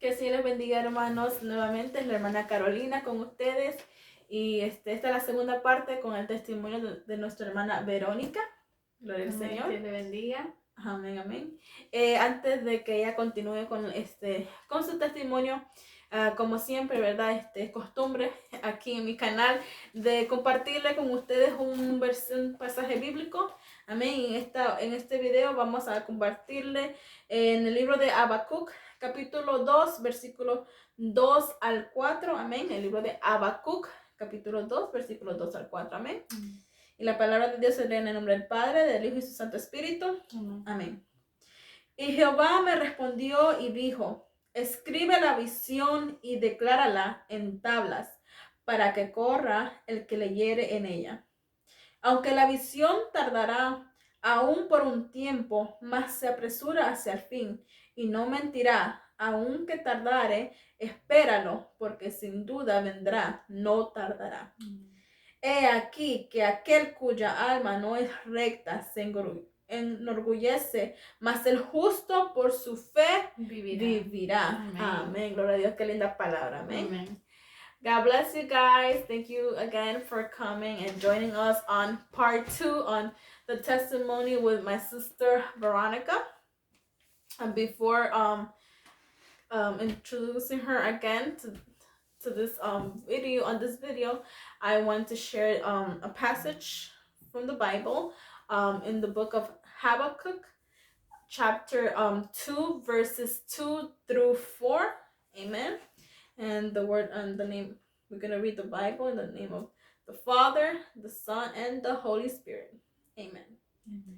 Que el Señor les bendiga, hermanos. Nuevamente es la hermana Carolina con ustedes. Y esta es la segunda parte con el testimonio de nuestra hermana Verónica. Gloria al Señor. Que le bendiga. Amén, amén. Antes de que ella continúe con su testimonio, como siempre, ¿verdad? Es costumbre aquí en mi canal de compartirle con ustedes un pasaje bíblico. Amén. Y en este video vamos a compartirle en el libro de Habacuc, capítulo 2, versículos 2 al 4. Amén. El libro de Habacuc, capítulo 2, versículos 2 al 4. Amén. Y la palabra de Dios se lee en el nombre del Padre, del Hijo y su Santo Espíritu. Amén. Y Jehová me respondió y dijo: escribe la visión y declárala en tablas, para que corra el que leyere en ella. Aunque la visión tardará aún por un tiempo, mas se apresura hacia el fin, y no mentirá. Aunque tardare, espéralo, porque sin duda vendrá, no tardará. He aquí que aquel cuya alma no es recta se enorgullece, mas el justo por su fe vivirá. Amén. Gloria a Dios, qué linda palabra. Amén. Amen. God bless you guys. Thank you again for coming and joining us on part 2 on the testimony with my sister Veronica. And before introducing her again to this video, I want to share a passage from the Bible in the book of Habakkuk, chapter 2, verses 2 through 4. Amen. And the word and the name, we're going to read the Bible in the name of the Father, the Son, and the Holy Spirit. Amen. Mm-hmm.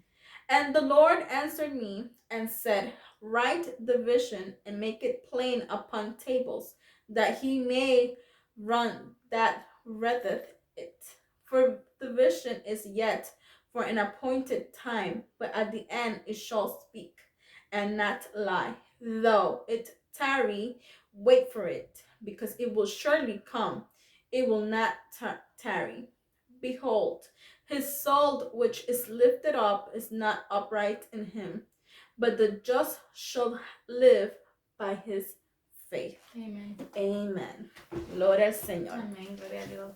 And the Lord answered me and said, write the vision and make it plain upon tables, that he may run that readeth it. For the vision is yet for an appointed time, but at the end it shall speak and not lie. Though it tarry, wait for it, because it will surely come. It will not tarry. Behold, his soul which is lifted up is not upright in him, but the just shall live by his faith. Amen. Amen. Gloria al Señor. Amén. Gloria a Dios.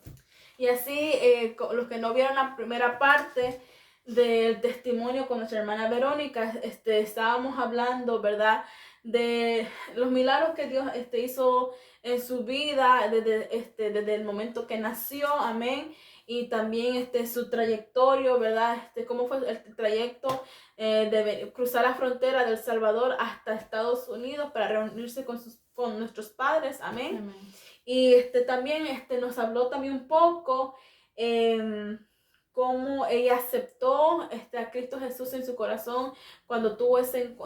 Y así, los que no vieron la primera parte del testimonio con nuestra hermana Verónica, estábamos hablando, ¿verdad?, de los milagros que Dios hizo en su vida desde el momento que nació, amén, y también su trayectoria, ¿verdad?, cómo fue el trayecto de cruzar la frontera del Salvador hasta Estados Unidos para reunirse con nuestros padres, amén. Amén. Y también nos habló también un poco cómo ella aceptó a Cristo Jesús en su corazón cuando tuvo este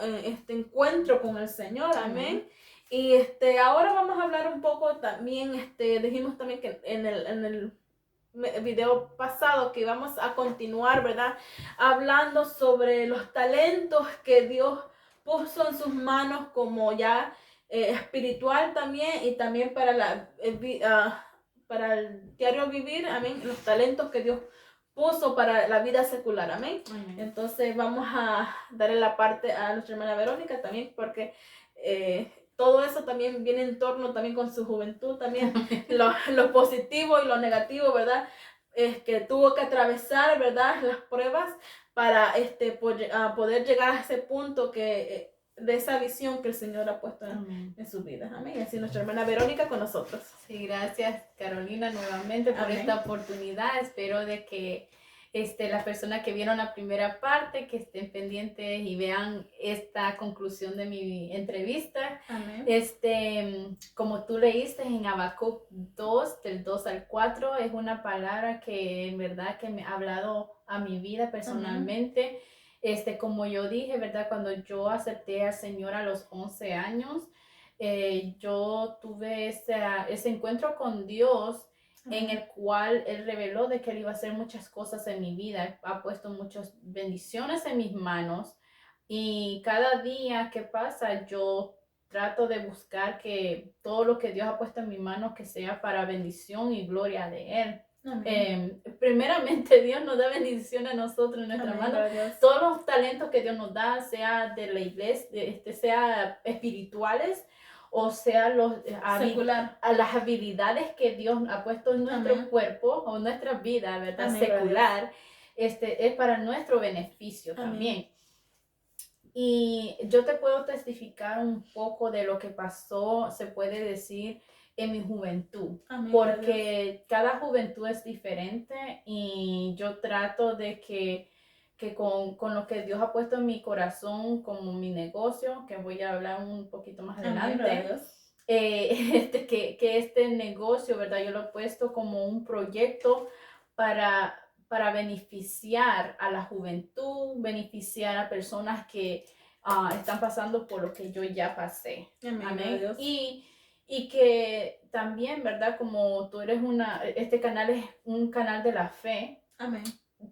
encuentro con el Señor, amén. Y ahora vamos a hablar un poco también, dijimos también que en el video pasado que íbamos a continuar, ¿verdad?, hablando sobre los talentos que Dios puso en sus manos, como ya espiritual también, y también para el diario vivir, amén, los talentos que Dios puso para la vida secular, amén. Amén. Entonces vamos a darle la parte a nuestra hermana Verónica también, porque todo eso también viene en torno también con su juventud, también lo positivo y lo negativo, ¿verdad?, es que tuvo que atravesar, ¿verdad?, las pruebas para poder llegar a ese punto que de esa visión que el Señor ha puesto en su vida. Amén. Y así nuestra hermana Verónica con nosotros. Sí, gracias Carolina nuevamente por esta oportunidad. Espero de que las personas que vieron la primera parte, que estén pendientes y vean esta conclusión de mi entrevista. Amén. Como tú leíste en Habacuc 2, del 2 al 4, es una palabra que en verdad que me ha hablado a mi vida personalmente. Amén. Como yo dije, ¿verdad? Cuando yo acepté al Señor a los 11 años, yo tuve ese encuentro con Dios, en el cual Él reveló de que Él iba a hacer muchas cosas en mi vida. Ha puesto muchas bendiciones en mis manos, y cada día que pasa yo trato de buscar que todo lo que Dios ha puesto en mis manos que sea para bendición y gloria de Él. Primeramente Dios nos da bendición a nosotros en nuestra mano. Todos los talentos que Dios nos da, sea de la iglesia, sea espirituales o sea, Secular. a las habilidades que Dios ha puesto en nuestro Amén. cuerpo o nuestra vida, ¿verdad? Amén, Secular, es para nuestro beneficio Amén. también. Y yo te puedo testificar un poco de lo que pasó, se puede decir, en mi juventud, Amén, porque cada juventud es diferente y yo trato de que con lo que Dios ha puesto en mi corazón como mi negocio, que voy a hablar un poquito más adelante, que este negocio, ¿verdad? Yo lo he puesto como un proyecto para beneficiar a la juventud, beneficiar a personas que están pasando por lo que yo ya pasé. Amén. Amén. Y que también, ¿verdad? Como tú eres este canal es un canal de la fe. Amén.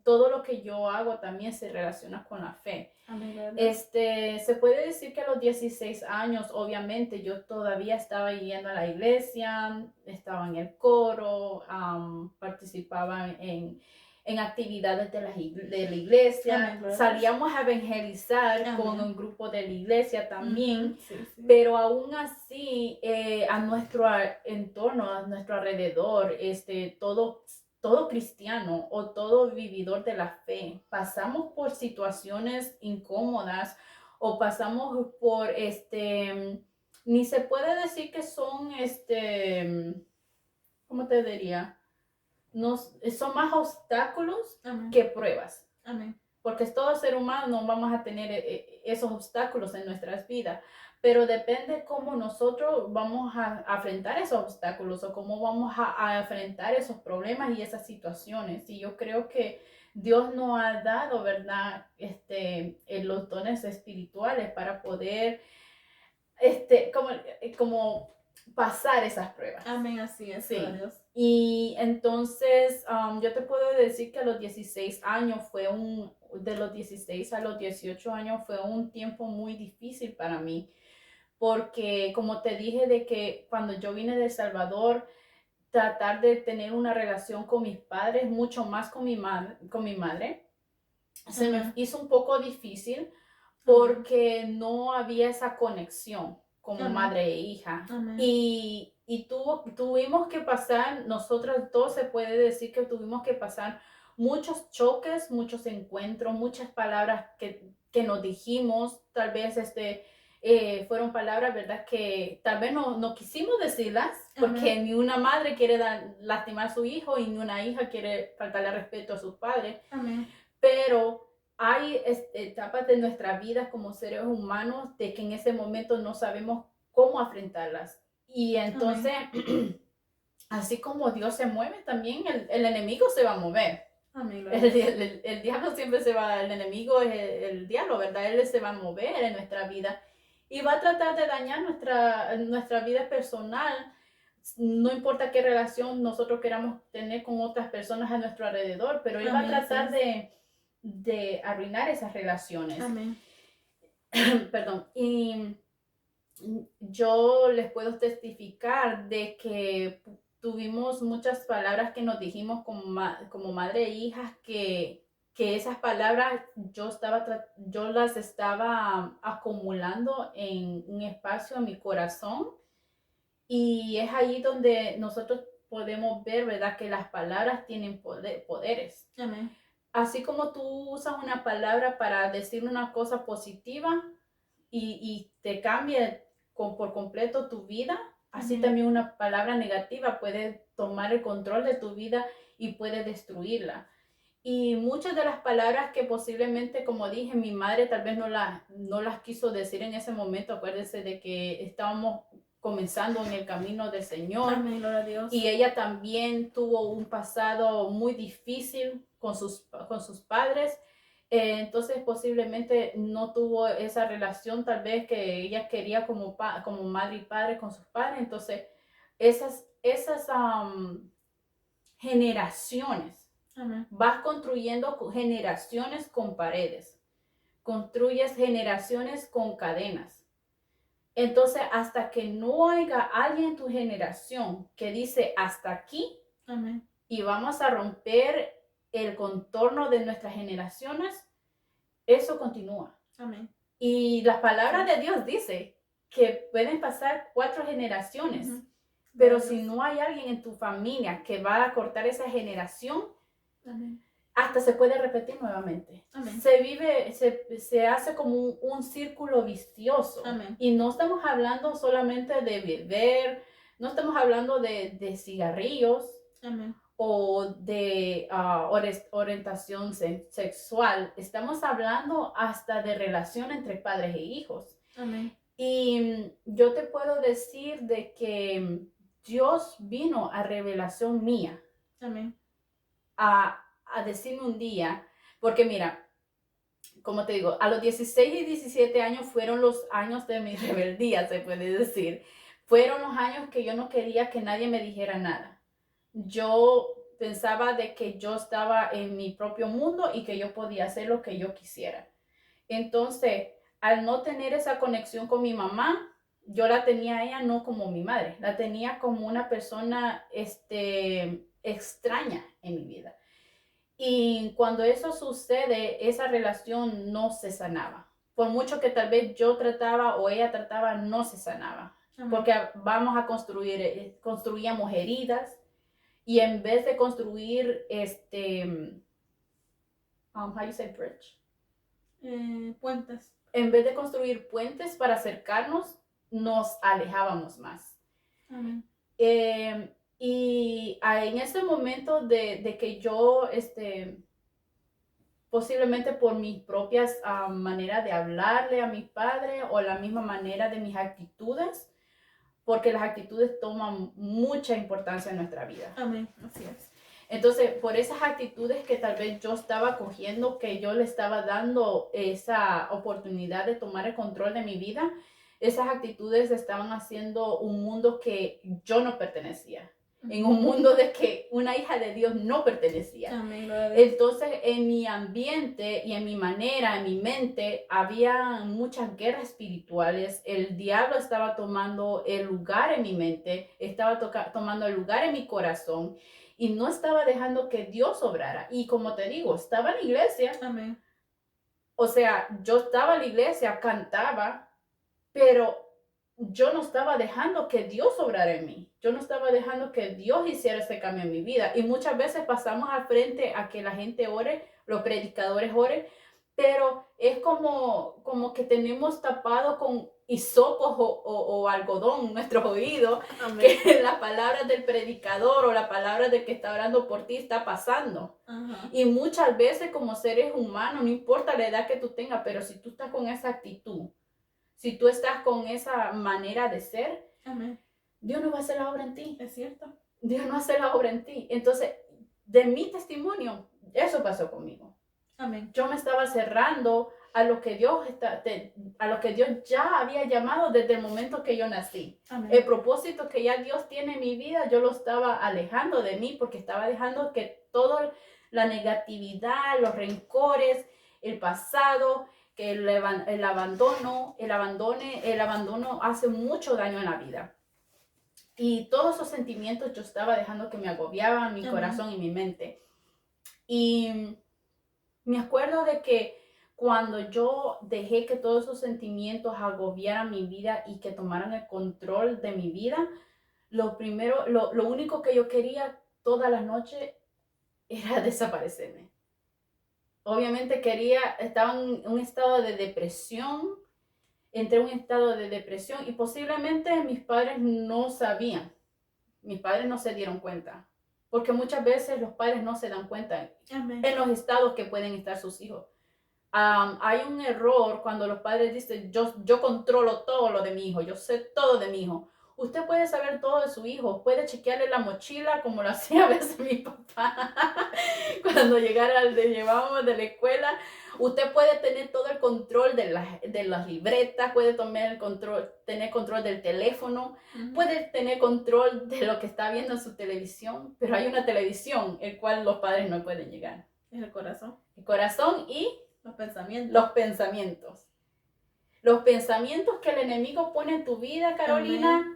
Todo lo que yo hago también se relaciona con la fe. Amén. Se puede decir que a los 16 años, obviamente, yo todavía estaba yendo a la iglesia, estaba en el coro, participaba en actividades de la iglesia. Amén, salíamos a evangelizar. Amén. Con un grupo de la iglesia también, sí. Pero aún así, a nuestro entorno, a nuestro alrededor, todo cristiano o todo vividor de la fe, pasamos por situaciones incómodas o pasamos por ni se puede decir que son ¿cómo te diría? Son más obstáculos. Amén. Que pruebas. Amén. Porque todo ser humano no vamos a tener esos obstáculos en nuestras vidas, pero depende cómo nosotros vamos a afrontar esos obstáculos o cómo vamos a enfrentar esos problemas y esas situaciones. Y yo creo que Dios nos ha dado, ¿verdad? Los dones espirituales para poder, como pasar esas pruebas. Amén, así es. Sí. Dios. Y entonces yo te puedo decir que a los 16 años de los 16 a los 18 años fue un tiempo muy difícil para mí, porque como te dije de que cuando yo vine de El Salvador, tratar de tener una relación con mis padres, mucho más con mi madre, se me hizo un poco difícil porque no había esa conexión como Amén. Madre e hija. Amén. Y tuvimos que pasar, nosotras dos se puede decir que tuvimos que pasar muchos choques, muchos encuentros, muchas palabras que nos dijimos, tal vez fueron palabras, ¿verdad? Que tal vez no quisimos decirlas, porque Amén. Ni una madre quiere lastimar a su hijo y ni una hija quiere faltarle respeto a sus padres. Amén. Pero hay etapas de nuestra vida como seres humanos de que en ese momento no sabemos cómo enfrentarlas. Y entonces, así como Dios se mueve, también el enemigo se va a mover. Amén. El diablo siempre el enemigo es el diablo, ¿verdad? Él se va a mover en nuestra vida y va a tratar de dañar nuestra vida personal. No importa qué relación nosotros queramos tener con otras personas a nuestro alrededor, pero él Amén, va a tratar de arruinar esas relaciones. Amén. Perdón. Y yo les puedo testificar de que tuvimos muchas palabras que nos dijimos como madre e hijas que esas palabras yo las estaba acumulando en un espacio en mi corazón, y es ahí donde nosotros podemos ver, ¿verdad? Que las palabras tienen poderes. Amén. Así como tú usas una palabra para decir una cosa positiva y te cambia por completo tu vida, así uh-huh. También una palabra negativa puede tomar el control de tu vida y puede destruirla. Y muchas de las palabras que posiblemente, como dije, mi madre tal vez no las quiso decir en ese momento. Acuérdese de que estábamos comenzando en el camino del Señor. Amén, gloria a Dios. Y ella también tuvo un pasado muy difícil con sus padres. Entonces posiblemente no tuvo esa relación tal vez que ella quería como madre y padre con sus padres. Entonces esas generaciones, Amén. Vas construyendo generaciones con paredes, construyes generaciones con cadenas. Entonces, hasta que no haya alguien en tu generación que dice hasta aquí, Amén. Y vamos a romper el contorno de nuestras generaciones, eso continúa. Amén. Y la palabra de Dios dice que pueden pasar 4 generaciones. Pero si no hay alguien en tu familia que va a cortar esa generación, Amén. Hasta se puede repetir nuevamente. Amén. Se hace como un círculo vicioso. Amén. Y no estamos hablando solamente de beber, no estamos hablando de cigarrillos. Amén. O de orientación sexual. Estamos hablando hasta de relación entre padres e hijos. Amén. Y yo te puedo decir de que Dios vino a revelación mía. Amén. A decirme un día, porque mira, como te digo, a los 16 y 17 años fueron los años de mi rebeldía, se puede decir. Fueron los años que yo no quería que nadie me dijera nada. Yo pensaba de que yo estaba en mi propio mundo y que yo podía hacer lo que yo quisiera. Entonces, al no tener esa conexión con mi mamá, yo la tenía a ella no como mi madre, la tenía como una persona extraña en mi vida. Y cuando eso sucede, esa relación no se sanaba. Por mucho que tal vez yo trataba o ella trataba, no se sanaba. Amén. Porque vamos a construíamos heridas y en vez de construir how you say bridge? Puentes. En vez de construir puentes para acercarnos, nos alejábamos más. Amén. Y en ese momento de que yo, posiblemente por mis propias maneras de hablarle a mi padre o la misma manera de mis actitudes, porque las actitudes toman mucha importancia en nuestra vida. Amén, así es. Entonces, por esas actitudes que tal vez yo estaba cogiendo, que yo le estaba dando esa oportunidad de tomar el control de mi vida, esas actitudes estaban haciendo un mundo que yo no pertenecía. En un mundo de que una hija de Dios no pertenecía. Amén. Entonces, en mi ambiente y en mi manera, en mi mente, había muchas guerras espirituales. El diablo estaba tomando el lugar en mi mente, estaba tomando el lugar en mi corazón y no estaba dejando que Dios obrara. Y como te digo, estaba en la iglesia. Amén. O sea, yo estaba en la iglesia, cantaba, pero yo no estaba dejando que Dios obrara en mí. Yo no estaba dejando que Dios hiciera ese cambio en mi vida. Y muchas veces pasamos al frente a que la gente ore, los predicadores oren, pero es como que tenemos tapado con hisopos o algodón nuestros oídos, que las palabras del predicador o la palabra del que está orando por ti está pasando. Ajá. Y muchas veces como seres humanos, no importa la edad que tú tengas, pero si tú estás con esa actitud, si tú estás con esa manera de ser, Amén, Dios no va a hacer la obra en ti. es cierto. Dios no hace la obra en ti. Entonces, de mi testimonio, eso pasó conmigo. Amén. Yo me estaba cerrando a lo que Dios ya había llamado desde el momento que yo nací. Amén. El propósito que ya Dios tiene en mi vida, yo lo estaba alejando de mí porque estaba dejando que toda la negatividad, los rencores, el pasado, que el abandono hace mucho daño en la vida. Y todos esos sentimientos yo estaba dejando que me agobiaban mi corazón y mi mente. Y me acuerdo de que cuando yo dejé que todos esos sentimientos agobiaran mi vida y que tomaran el control de mi vida, lo único que yo quería todas las noches era desaparecerme. Obviamente estaba en un estado de depresión, entré en un estado de depresión y posiblemente mis padres no sabían, mis padres no se dieron cuenta, porque muchas veces los padres no se dan cuenta Amén. en los estados que pueden estar sus hijos. Hay un error cuando los padres dicen, yo controlo todo lo de mi hijo, yo sé todo de mi hijo. Usted puede saber todo de su hijo, puede chequearle la mochila como lo hacía a veces mi papá. Cuando llevábamos de la escuela, usted puede tener todo el control de las libretas, puede tener control del teléfono, puede tener control de lo que está viendo en su televisión, pero hay una televisión el cual los padres no pueden llegar. Es el corazón. El corazón y los pensamientos. Los pensamientos que el enemigo pone en tu vida, Carolina. Amén.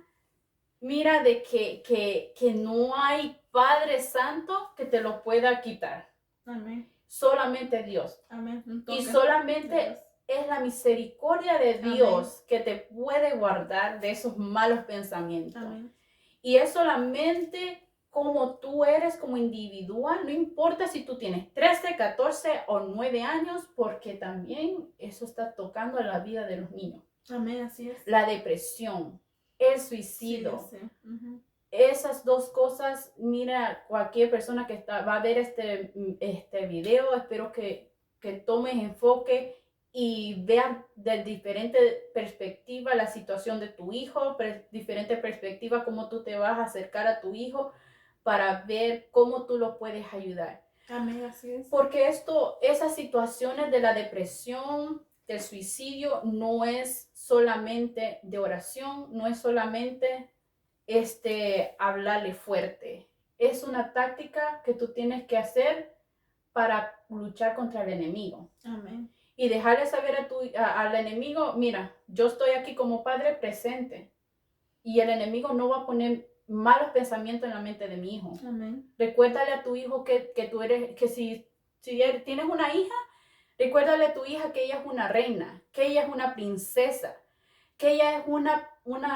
Mira de que no hay Padre Santo que te lo pueda quitar. Amén. Solamente Dios. Amén. Y solamente es la misericordia de Amén. Dios que te puede guardar de esos malos pensamientos. Amén. Y es solamente como tú eres como individual, no importa si tú tienes 13, 14 o 9 años, porque también eso está tocando a la vida de los niños. Amén, así es. La depresión, el suicidio. Sí, sí. Esas dos cosas, mira, cualquier persona que va a ver este video, espero que tomes enfoque y veas de diferente perspectiva la situación de tu hijo, diferente perspectiva cómo tú te vas a acercar a tu hijo para ver cómo tú lo puedes ayudar. Amén, así es. Porque esas situaciones de la depresión, del suicidio, no es solamente de oración, no es solamente hablarle fuerte. Es una táctica que tú tienes que hacer para luchar contra el enemigo. Amén. Y dejarle saber al enemigo, mira, yo estoy aquí como padre presente. Y el enemigo no va a poner malos pensamientos en la mente de mi hijo. Amén. Recuérdale a tu hijo que tú eres, que si tienes una hija, recuérdale a tu hija que ella es una reina, que ella es una princesa, que ella es una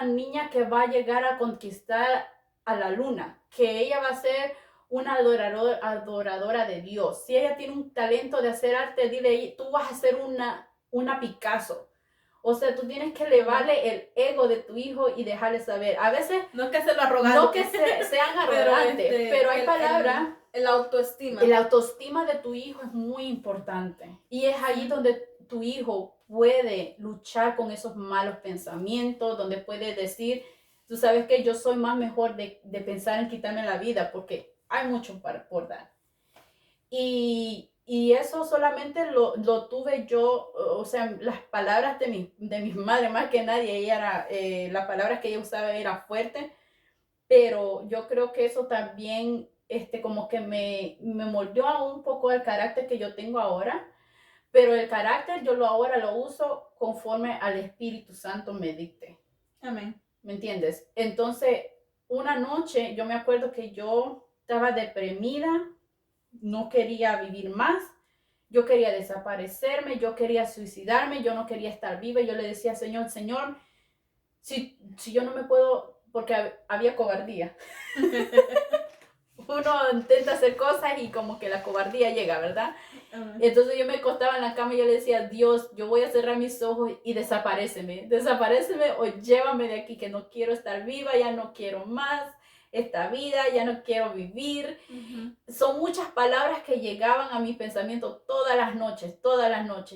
niña que va a llegar a conquistar a la luna, que ella va a ser una adoradora de Dios. Si ella tiene un talento de hacer arte, dile, tú vas a ser una Picasso. O sea, tú tienes que elevarle el ego de tu hijo y dejarle saber. A veces, no que se lo arrogante. No que sean arrogantes, pero hay palabras. El autoestima. El autoestima de tu hijo es muy importante. Y es ahí donde tu hijo puede luchar con esos malos pensamientos, donde puede decir, tú sabes que yo soy más mejor de pensar en quitarme la vida, porque hay mucho por dar. Y eso solamente lo tuve yo, o sea, las palabras de mis madres, más que nadie, ella era, las palabras que ella usaba era fuerte, pero yo creo que eso también como que me moldeó a un poco el carácter que yo tengo ahora, pero el carácter yo ahora lo uso conforme al Espíritu Santo me dicte. Amén. ¿Me entiendes? Entonces, una noche yo me acuerdo que yo estaba deprimida, no quería vivir más, yo quería desaparecerme, yo quería suicidarme, yo no quería estar viva. Yo le decía, Señor, si yo no me puedo, porque había cobardía. Uno intenta hacer cosas y como que la cobardía llega, ¿verdad? Entonces yo me acostaba en la cama y yo le decía, Dios, yo voy a cerrar mis ojos y desaparéceme o llévame de aquí, que no quiero estar viva, ya no quiero más esta vida, ya no quiero vivir. Son muchas palabras que llegaban a mi pensamiento todas las noches.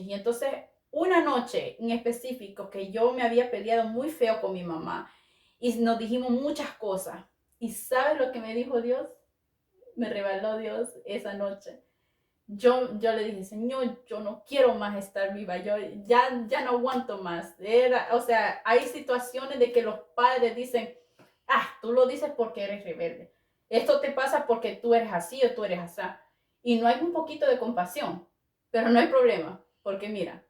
Y entonces una noche en específico que yo me había peleado muy feo con mi mamá y nos dijimos muchas cosas. ¿Y sabes lo que me dijo Dios? Me reveló Dios esa noche. Yo le dije, Señor, yo no quiero más estar viva, yo ya no aguanto más. O sea, hay situaciones de que los padres dicen, tú lo dices porque eres rebelde. Esto te pasa porque tú eres así o tú eres así. Y no hay un poquito de compasión, pero no hay problema, porque mira,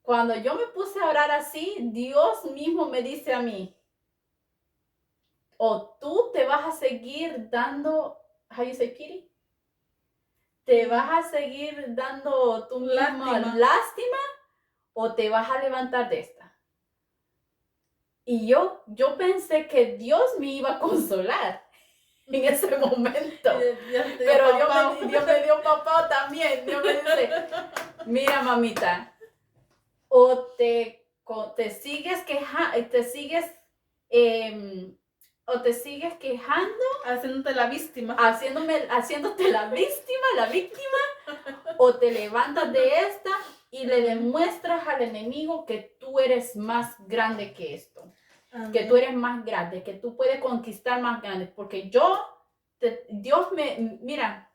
cuando yo me puse a orar así, Dios mismo me dice a mí, o tú te vas a seguir dando, how you say pity? ¿Te vas a seguir dando tú misma lástima o te vas a levantar de esta? Y yo pensé que Dios me iba a consolar en ese momento. Pero Dios me dio papá también. Dios me dice, mira mamita, o te sigues quejando, o te sigues quejando, haciéndote la víctima, la víctima, o te levantas de esta y le demuestras al enemigo que tú eres más grande que esto. Amén. Que tú eres más grande, que tú puedes conquistar más grande, porque Dios me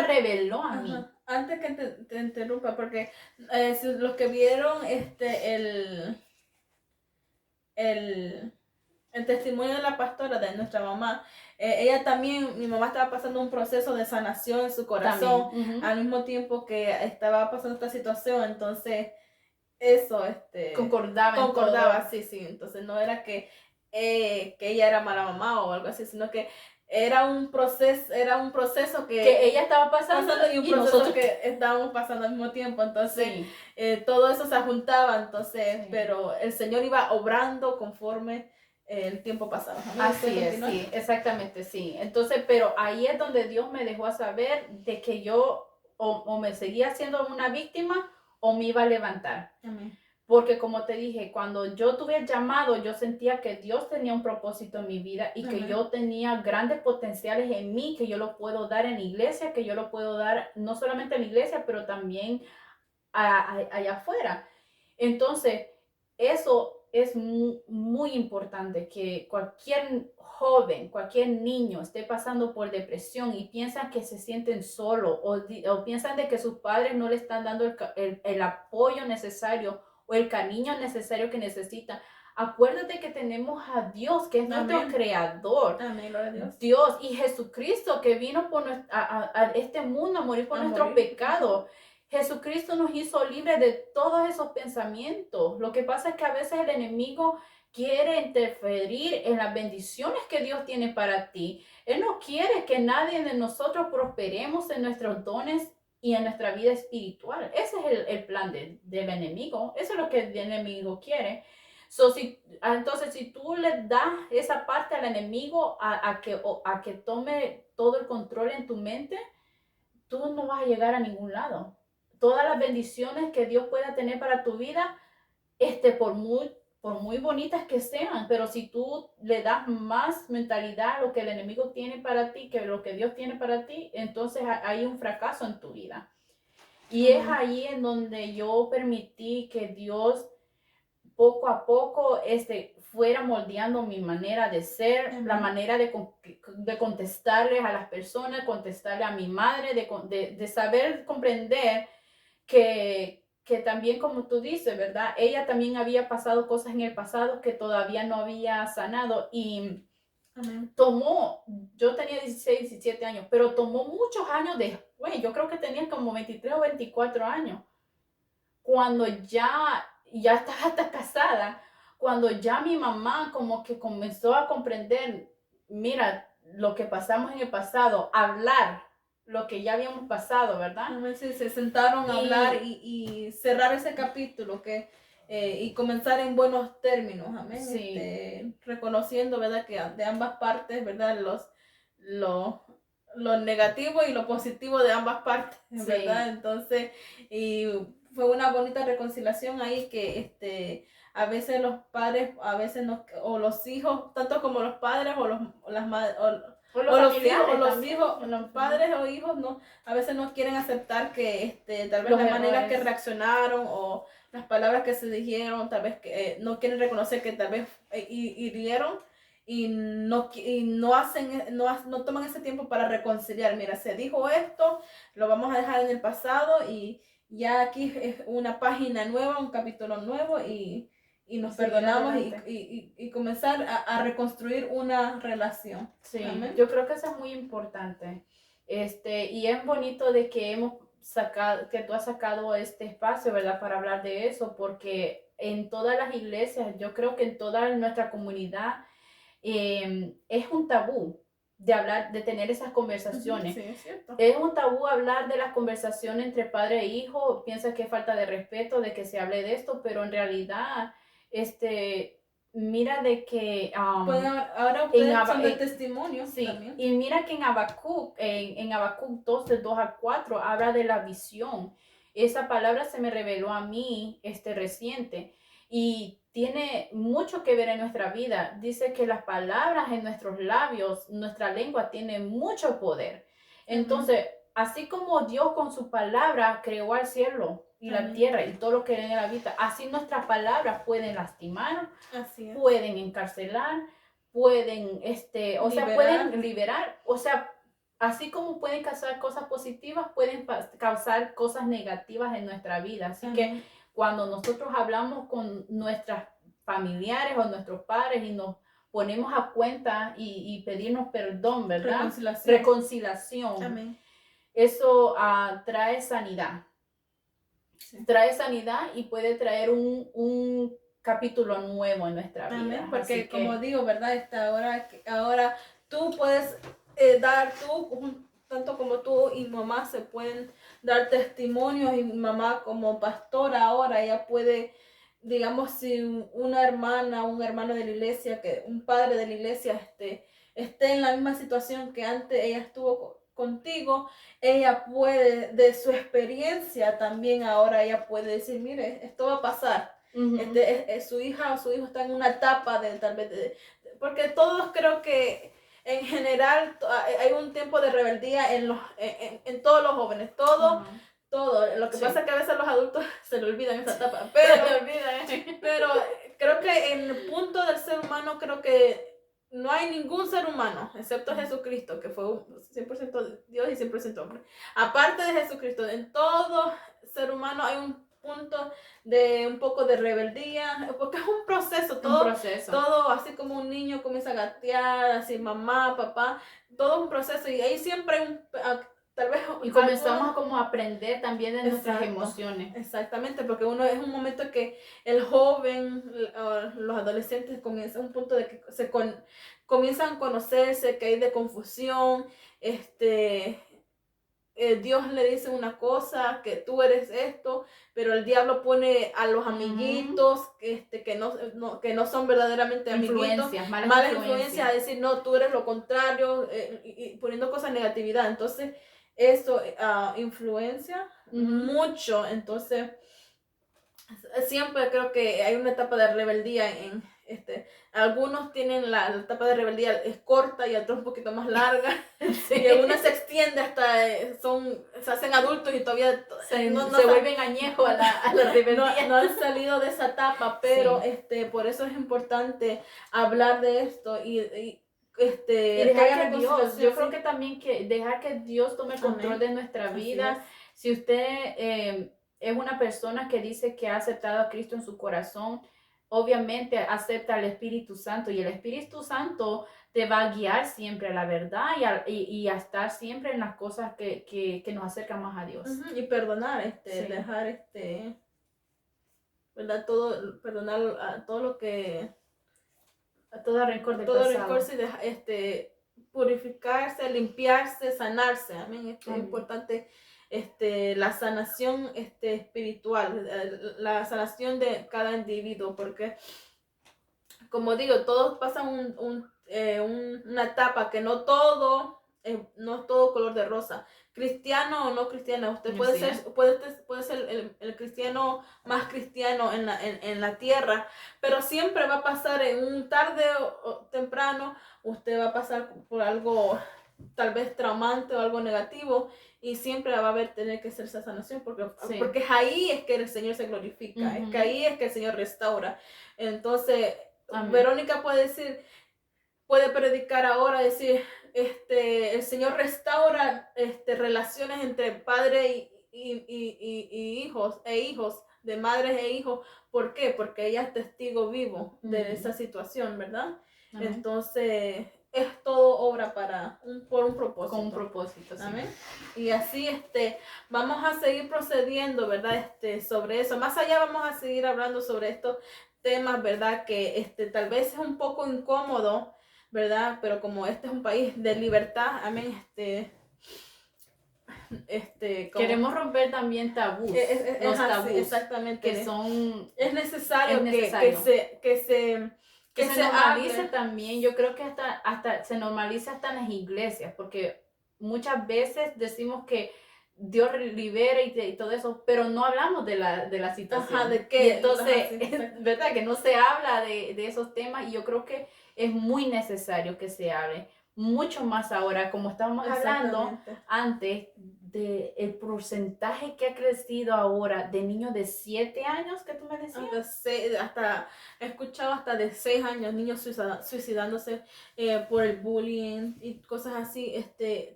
reveló a mí. Antes que te interrumpa, porque los que vieron el testimonio de la pastora, de nuestra mamá, ella también, mi mamá estaba pasando un proceso de sanación en su corazón, al mismo tiempo que estaba pasando esta situación, entonces eso, concordaba, sí, entonces no era que ella era mala mamá o algo así, sino que era un proceso que ella estaba pasando y un proceso nosotros que estábamos pasando al mismo tiempo, entonces sí. Todo eso se juntaba, entonces, sí. Pero el Señor iba obrando conforme el tiempo pasaba. Así es, sí, exactamente, sí. Entonces, pero ahí es donde Dios me dejó saber de que yo o me seguía siendo una víctima o me iba a levantar. Amén. Porque como te dije, cuando yo tuve el llamado, yo sentía que Dios tenía un propósito en mi vida y que yo tenía grandes potenciales en mí, que yo lo puedo dar en la iglesia, que yo lo puedo dar no solamente en la iglesia, pero también allá afuera. Entonces, eso es muy importante, que cualquier joven, cualquier niño esté pasando por depresión y piensan que se sienten solos o piensan de que sus padres no le están dando el apoyo necesario o el cariño necesario que necesitan. Acuérdate que tenemos a Dios, que es nuestro creador. Amén, Dios y Jesucristo, que vino por a este mundo a morir por nuestros pecados. Jesucristo nos hizo libres de todos esos pensamientos. Lo que pasa es que a veces el enemigo quiere interferir en las bendiciones que Dios tiene para ti. Él no quiere que nadie de nosotros prosperemos en nuestros dones y en nuestra vida espiritual. Ese es el plan del enemigo. Eso es lo que el enemigo quiere. Entonces, si tú le das esa parte al enemigo a que tome todo el control en tu mente, tú no vas a llegar a ningún lado. Todas las bendiciones que Dios pueda tener para tu vida, por muy bonitas que sean, pero si tú le das más mentalidad a lo que el enemigo tiene para ti que lo que Dios tiene para ti, entonces hay un fracaso en tu vida. Y es ahí en donde yo permití que Dios poco a poco fuera moldeando mi manera de ser, la manera de contestarles a las personas, contestarle a mi madre, de saber comprender que también, como tú dices, ¿verdad? Ella también había pasado cosas en el pasado que todavía no había sanado y yo tenía 16, 17 años, pero tomó muchos años después, yo creo que tenía como 23 o 24 años, cuando ya estaba hasta casada, cuando ya mi mamá como que comenzó a comprender, mira, lo que pasamos en el pasado, hablar lo que ya habíamos pasado, ¿verdad? Sí, se sentaron a hablar y cerrar ese capítulo y comenzar en buenos términos, amén. Sí. Reconociendo, ¿verdad? Que de ambas partes, ¿verdad? Lo negativo y lo positivo de ambas partes, ¿verdad? Sí. Entonces, y fue una bonita reconciliación ahí que a veces los padres, a veces no, o los hijos, tanto como los padres o las madres, o los hijos, los padres o hijos no, a veces no quieren aceptar que tal vez la manera que reaccionaron o las palabras que se dijeron, tal vez que no quieren reconocer que tal vez hirieron y no toman ese tiempo para reconciliar. Mira, se dijo esto, lo vamos a dejar en el pasado y ya aquí es una página nueva, un capítulo nuevo y nos perdonamos y comenzar a reconstruir una relación. Sí, amén. Yo creo que eso es muy importante. Y es bonito de que que tú has sacado este espacio, ¿verdad? Para hablar de eso, porque en todas las iglesias, yo creo que en toda nuestra comunidad, es un tabú de hablar, de tener esas conversaciones. Sí, es cierto. Es un tabú hablar de las conversaciones entre padre e hijo. Piensa que es falta de respeto de que se hable de esto, pero en realidad, mira de que ahora ustedes son de testimonio. Sí, también. Y mira que en Habacuc 2, del 2 al 4, habla de la visión. Esa palabra se me reveló a mí reciente y tiene mucho que ver en nuestra vida. Dice que las palabras en nuestros labios, nuestra lengua tiene mucho poder. Entonces, así como Dios con su palabra creó al cielo y la tierra y todo lo que en él habita, así nuestras palabras pueden lastimar, pueden encarcelar, pueden, pueden liberar, así como pueden causar cosas positivas, pueden causar cosas negativas en nuestra vida. Así que cuando nosotros hablamos con nuestras familiares o nuestros padres y nos ponemos a cuenta y pedirnos perdón, ¿verdad? Reconciliación. Amén. Eso trae sanidad. Sí. Trae sanidad y puede traer un capítulo nuevo en nuestra vida. Amén, porque como digo, ¿verdad? Ahora tú puedes dar tanto como tú y mamá se pueden dar testimonios, y mi mamá como pastora ahora, ella puede, digamos, si una hermana, un hermano de la iglesia, que un padre de la iglesia esté en la misma situación que antes ella estuvo contigo, ella puede, de su experiencia también ahora ella puede decir, mire, esto va a pasar. Su hija o su hijo está en una etapa de tal vez, porque todos creo que en general hay un tiempo de rebeldía en todos los jóvenes, todo. Lo que pasa es que a veces los adultos se le olvidan esa etapa, pero creo que en el punto del ser humano, creo que no hay ningún ser humano, excepto Jesucristo, que fue 100% Dios y 100% hombre. Aparte de Jesucristo, en todo ser humano hay un punto de un poco de rebeldía, porque es un proceso, todo así como un niño comienza a gatear, así mamá, papá, todo es un proceso, y ahí siempre hay tal vez, y comenzamos como a aprender también de nuestras emociones. Exactamente, porque uno es un momento que el joven, los adolescentes comienzan un punto de que comienzan a conocerse, que hay de confusión, Dios le dice una cosa, que tú eres esto, pero el diablo pone a los amiguitos que no son verdaderamente amiguitos, malas influencias, a decir, no, tú eres lo contrario, y poniendo cosas negatividad. Entonces, eso influencia mucho. Entonces, siempre creo que hay una etapa de rebeldía algunos tienen la etapa de rebeldía es corta y otros un poquito más larga. Y algunos se extiende hasta se hacen adultos y todavía se vuelven añejos a la rebeldía. No han salido de esa etapa, pero por eso es importante hablar de esto y dejar que Dios, yo creo que también dejar que Dios tome el control de nuestra vida. Si usted es una persona que dice que ha aceptado a Cristo en su corazón, obviamente acepta al Espíritu Santo, y el Espíritu Santo te va a guiar siempre a la verdad y a estar siempre en las cosas que nos acercan más a Dios. Y perdonar, dejar ¿verdad? Perdonar a todo lo que... A todo rencor del pasado. Purificarse, limpiarse, sanarse. Amén. Es importante la sanación espiritual, la sanación de cada individuo, porque como digo, todos pasan una etapa que no todo color de rosa. Cristiano o no cristiano, usted puede ser el cristiano más cristiano en la tierra, pero siempre va a pasar en un tarde o temprano, usted va a pasar por algo tal vez traumante o algo negativo, y siempre va a tener que hacer esa sanación, porque es ahí es que el Señor se glorifica, es que ahí es que el Señor restaura. Entonces, amén. Verónica puede predicar ahora, decir, el Señor restaura relaciones entre padre y hijos, de madres e hijos. ¿Por qué? Porque ella es testigo vivo de esa situación, ¿verdad? Amén. Entonces, es todo obra por un propósito. Con un propósito, sí. Amén. Y así, vamos a seguir procediendo, ¿verdad? Sobre eso. Más allá vamos a seguir hablando sobre estos temas, ¿verdad? Que tal vez es un poco incómodo, ¿verdad? Pero como este es un país de libertad, amén, queremos romper también tabús, los tabús, exactamente, que son... Es necesario que se normalice también. Yo creo que hasta se normaliza hasta en las iglesias, porque muchas veces decimos que Dios libera y todo eso, pero no hablamos de la situación. Ajá, ¿de qué? Entonces, ¿verdad? Que no se habla de esos temas, y yo creo que es muy necesario que se hable, mucho más ahora, como estábamos hablando antes, de el porcentaje que ha crecido ahora de niños de 7 años, que tú me decías. He escuchado hasta de 6 años, niños suicidándose por el bullying y cosas así,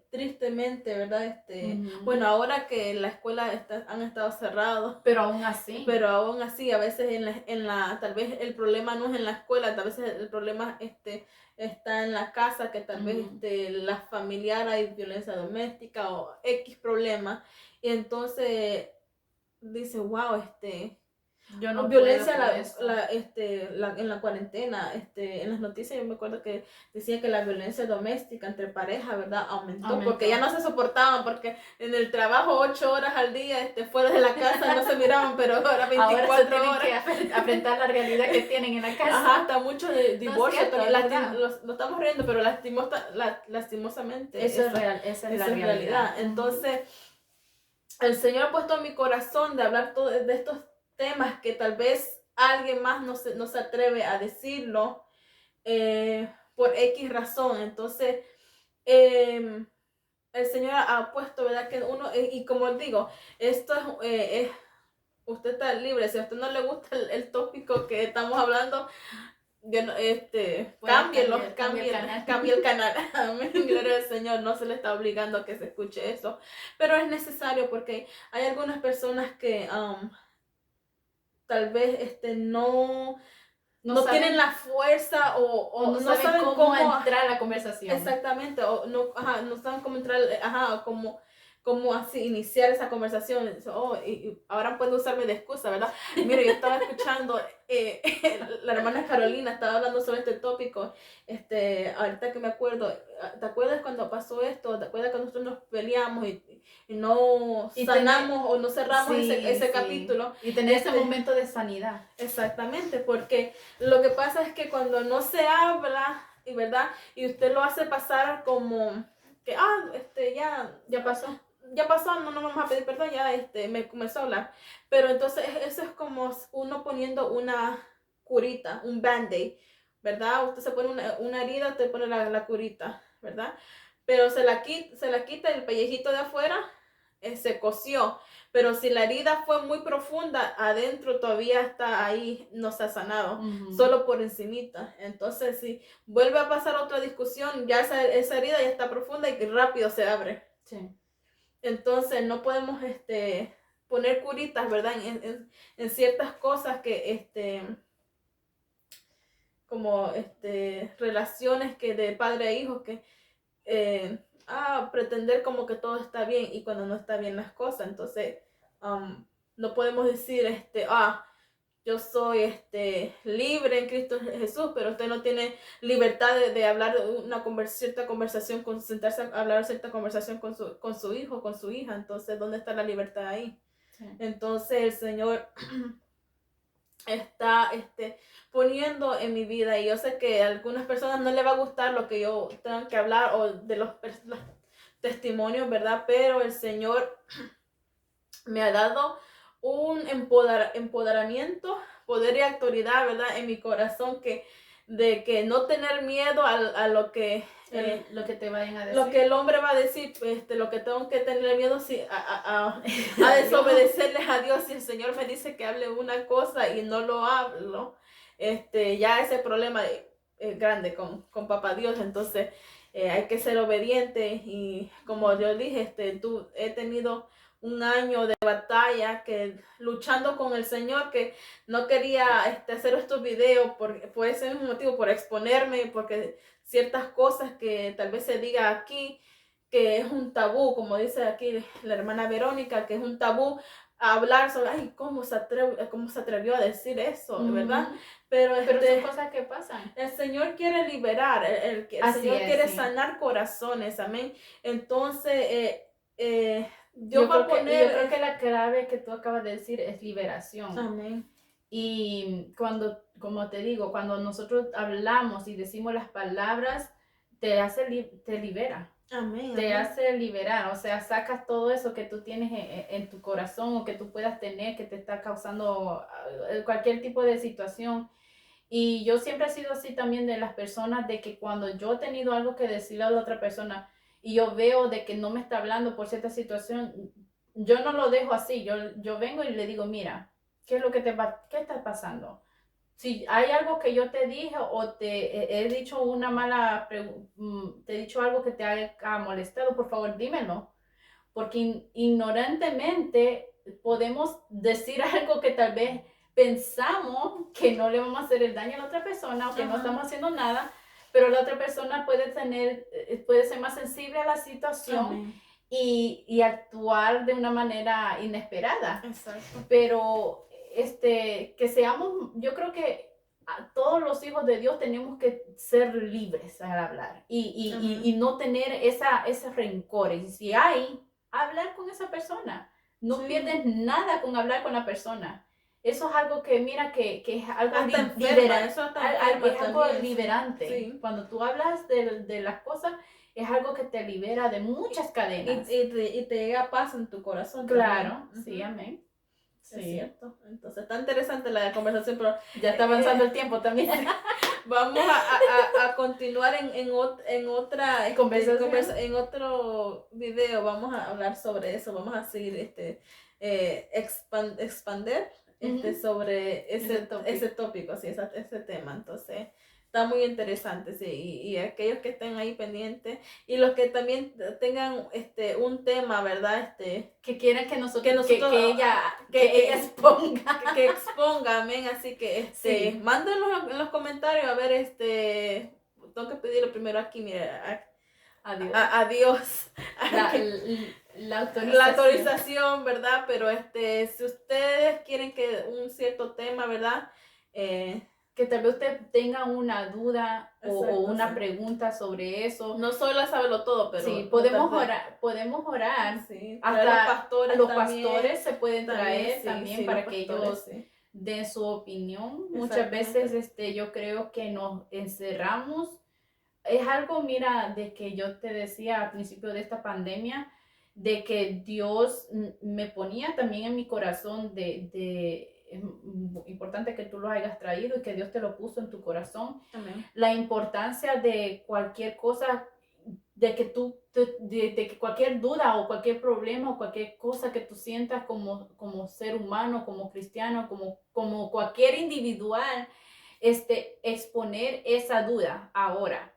tristemente, ¿verdad? Bueno, ahora que la escuela han estado cerrados. Pero aún así, a veces tal vez el problema no es en la escuela, tal vez el problema está en la casa, que tal vez la familiar hay violencia doméstica o X problema, y entonces dice, wow, Yo no violencia puedo con eso. en la cuarentena, en las noticias yo me acuerdo que decía que la violencia doméstica entre pareja, ¿verdad? Aumentó porque ya no se soportaban, porque en el trabajo 8 horas al día, fuera de la casa no se miraban, pero ahora 24 ahora se tienen horas. que afrontar la realidad que tienen en la casa. Ajá, está mucho de divorcio, No, es cierto, lo estamos riendo, pero lastimosamente eso es real, esa es la realidad. Entonces, el Señor ha puesto en mi corazón de hablar de estos temas que tal vez alguien más no se atreve a decirlo por X razón. Entonces, el Señor ha puesto, ¿verdad? Que uno, y como digo, esto usted está libre. Si a usted no le gusta el tópico que estamos hablando, yo no, cámbielo, cambie el canal. Amén, gloria al Señor, no se le está obligando a que se escuche eso, pero es necesario porque hay algunas personas que tal vez no tienen la fuerza o no saben cómo entrar a la conversación. Exactamente, o no saben cómo entrar, cómo así iniciar esa conversación. Y ahora puedo usarme de excusa, ¿verdad? Mire, yo estaba escuchando, la hermana Carolina estaba hablando sobre este tópico, ahorita que me acuerdo, ¿te acuerdas cuando pasó esto? ¿Te acuerdas cuando nosotros nos peleamos y no sanamos o no cerramos ese capítulo? Y tener ese momento de sanidad. Exactamente, porque lo que pasa es que cuando no se habla, y verdad, y usted lo hace pasar como que ya pasó, no vamos a pedir perdón, ya me comenzó a hablar, pero entonces eso es como uno poniendo una curita, un band-aid, ¿verdad? Usted se pone una herida, usted pone la curita, ¿verdad? Pero se la quita el pellejito de afuera, se cosió, pero si la herida fue muy profunda, adentro todavía está ahí, no se ha sanado, solo por encimita. Entonces, si vuelve a pasar otra discusión, ya esa herida ya está profunda y rápido se abre. Sí. Entonces, no podemos poner curitas, ¿verdad? En ciertas cosas que, como relaciones que de padre a hijo, que pretender como que todo está bien y cuando no está bien las cosas. Entonces, no podemos decir, yo soy libre en Cristo Jesús, pero usted no tiene libertad de hablar cierta conversación, sentarse a hablar cierta conversación con su hijo, con su hija. Entonces, ¿dónde está la libertad ahí? Sí. Entonces, el Señor está poniendo en mi vida, y yo sé que a algunas personas no les va a gustar lo que yo tengo que hablar o de los testimonios, ¿verdad? Pero el Señor me ha dado un empoderamiento, poder y autoridad, ¿verdad? En mi corazón, de que no tener miedo a lo que lo que te vayan a decir, lo que el hombre va a decir, lo que tengo que tener miedo a desobedecerles a Dios. Si el Señor me dice que hable una cosa y no lo hablo, ya ese problema es grande con papá Dios. Entonces hay que ser obediente, y como yo dije, he tenido un año de batalla, que luchando con el Señor, que no quería hacer estos videos por ese mismo motivo, por exponerme, porque ciertas cosas que tal vez se diga aquí, que es un tabú, como dice aquí la hermana Verónica, que es un tabú hablar sobre, cómo se atrevió a decir eso, ¿verdad? Pero son cosas que pasan. El Señor quiere liberar, el Señor quiere sanar corazones, amén. Entonces, yo creo que la clave que tú acabas de decir es liberación. Amén. Y como te digo, cuando nosotros hablamos y decimos las palabras, te libera. Amén. Te hace liberar, o sea, sacas todo eso que tú tienes en tu corazón, o que tú puedas tener, que te está causando cualquier tipo de situación. Y yo siempre he sido así también, de las personas, de que cuando yo he tenido algo que decirle a la otra persona y yo veo de que no me está hablando por cierta situación, yo no lo dejo así. Yo vengo y le digo, mira, ¿qué es lo que qué está pasando? Si hay algo que yo te dije o te he dicho te he dicho algo que te haya molestado, por favor dímelo, porque ignorantemente podemos decir algo que tal vez pensamos que no le vamos a hacer el daño a la otra persona, o que no estamos haciendo nada, pero la otra persona puede ser más sensible a la situación y actuar de una manera inesperada. Exacto. Pero que seamos, yo creo que a todos los hijos de Dios tenemos que ser libres al hablar y no tener ese rencor. Y si hay, hablar con esa persona. No Sí. pierdes nada con hablar con la persona. Eso es algo que, mira, que es algo Hasta enferma, eso hasta enferma es algo también, liberante. sí. Cuando tú hablas de las cosas, es algo que te libera de muchas cadenas. Y te llega paz en tu corazón. Claro, también. sí, amén. Es Sí. cierto. Entonces, está interesante la conversación, pero Ya está avanzando el tiempo también. vamos a continuar en otra Conversación. en otro video. Vamos a hablar sobre eso. Vamos a seguir expander sobre ese tópico, sí, ese tema. Entonces, está muy interesante, sí. Y aquellos que estén ahí pendientes y los que también tengan un tema, ¿verdad? Que quieran que nosotros, que ella exponga. Que exponga, amén. Así que Sí. mándenlo en los comentarios. A ver, tengo que pedirle primero aquí, mira, a Dios. La autorización. La autorización, ¿verdad? Pero si ustedes quieren que un cierto tema, ¿verdad? Que tal vez usted tenga una duda Exacto, o una sí. pregunta sobre eso. No solo saberlo todo, pero sí, podemos orar. Sí, Hasta los pastores se pueden traer sí, también sí, para los que pastores, ellos sí. den su opinión. Muchas veces yo creo que nos encerramos. Es algo, mira, de que yo te decía al principio de esta pandemia, de que Dios me ponía también en mi corazón es importante que tú lo hayas traído y que Dios te lo puso en tu corazón. Amén. La importancia de cualquier cosa, de que cualquier duda o cualquier problema o cualquier cosa que tú sientas como ser humano, como cristiano, como cualquier individual, exponer esa duda ahora,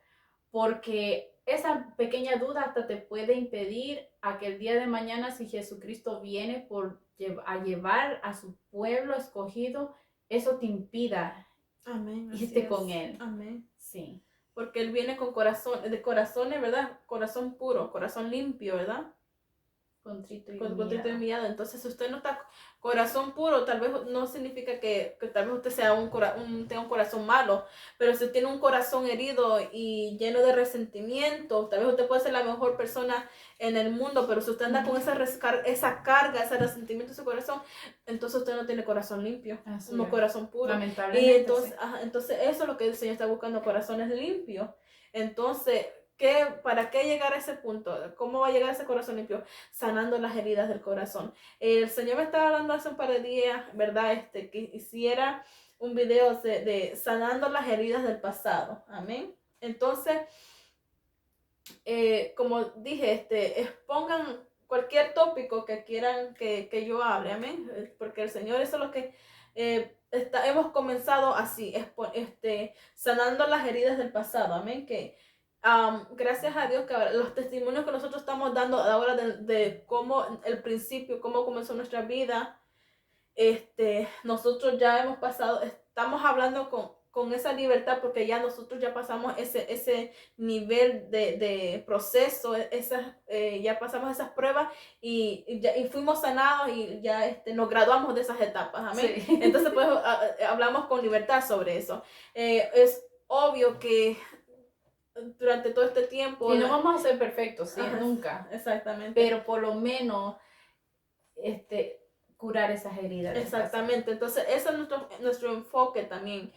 porque esa pequeña duda hasta te puede impedir a que el día de mañana, si Jesucristo viene a llevar a su pueblo escogido, eso te impida Amén. irte con Él. Amén. Sí. Porque Él viene con corazones, ¿verdad? Corazón puro, corazón limpio, ¿verdad? Contrito y contrito y humillado. Entonces, si usted no está corazón puro, tal vez no significa que tal vez usted sea tenga un corazón malo, pero si tiene un corazón herido y lleno de resentimiento, tal vez usted puede ser la mejor persona en el mundo, pero si usted anda con esa carga, ese resentimiento en su corazón, entonces usted no tiene corazón limpio, no corazón puro. Lamentablemente. Y entonces eso es lo que el Señor está buscando, corazones limpios. Entonces, ¿para qué llegar a ese punto? ¿Cómo va a llegar a ese corazón limpio? Sanando las heridas del corazón. El Señor me estaba hablando hace un par de días, ¿verdad? Que hiciera un video de sanando las heridas del pasado. Amén. Entonces, como dije, expongan cualquier tópico que quieran que yo hable. Amén. Porque el Señor, eso es lo que hemos comenzado así, sanando las heridas del pasado. Amén. Gracias a Dios que los testimonios que nosotros estamos dando ahora de cómo el principio, cómo comenzó nuestra vida, nosotros ya hemos pasado, estamos hablando con esa libertad porque ya nosotros ya pasamos ese nivel de proceso, ya pasamos esas pruebas y fuimos sanados y ya nos graduamos de esas etapas, amén. Sí. Entonces pues hablamos con libertad sobre eso. Es obvio que durante todo este tiempo. Y no vamos a ser perfectos, sí, nunca. Exactamente. Pero por lo menos, curar esas heridas. Exactamente. Entonces, ese es nuestro enfoque también.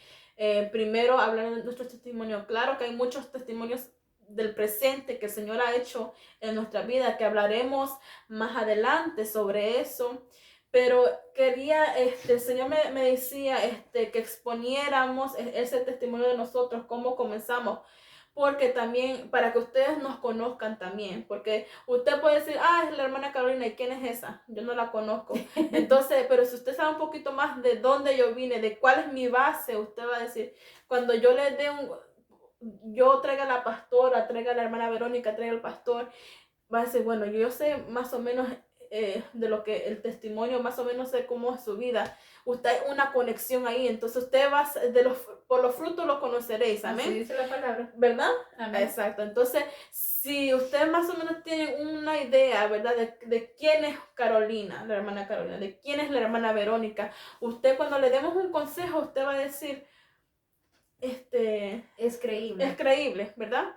Primero, hablar de nuestro testimonio. Claro que hay muchos testimonios del presente que el Señor ha hecho en nuestra vida, que hablaremos más adelante sobre eso. Pero quería, el Señor me decía que exponiéramos ese testimonio de nosotros, cómo comenzamos, porque también, para que ustedes nos conozcan también, porque usted puede decir, es la hermana Carolina, ¿y quién es esa? Yo no la conozco. Entonces, pero si usted sabe un poquito más de dónde yo vine, de cuál es mi base, usted va a decir, cuando yo le dé yo traiga a la pastora, traiga a la hermana Verónica, traiga al pastor, va a decir, bueno, yo sé más o menos de lo que el testimonio, más o menos de cómo es su vida, usted hay una conexión ahí, entonces usted va, por los frutos los conoceréis, amén. Así dice la palabra. ¿Verdad? Amén. Exacto, entonces si ustedes más o menos tienen una idea, ¿verdad? De quién es Carolina, la hermana Carolina, de quién es la hermana Verónica, usted cuando le demos un consejo, usted va a decir, es creíble, ¿verdad?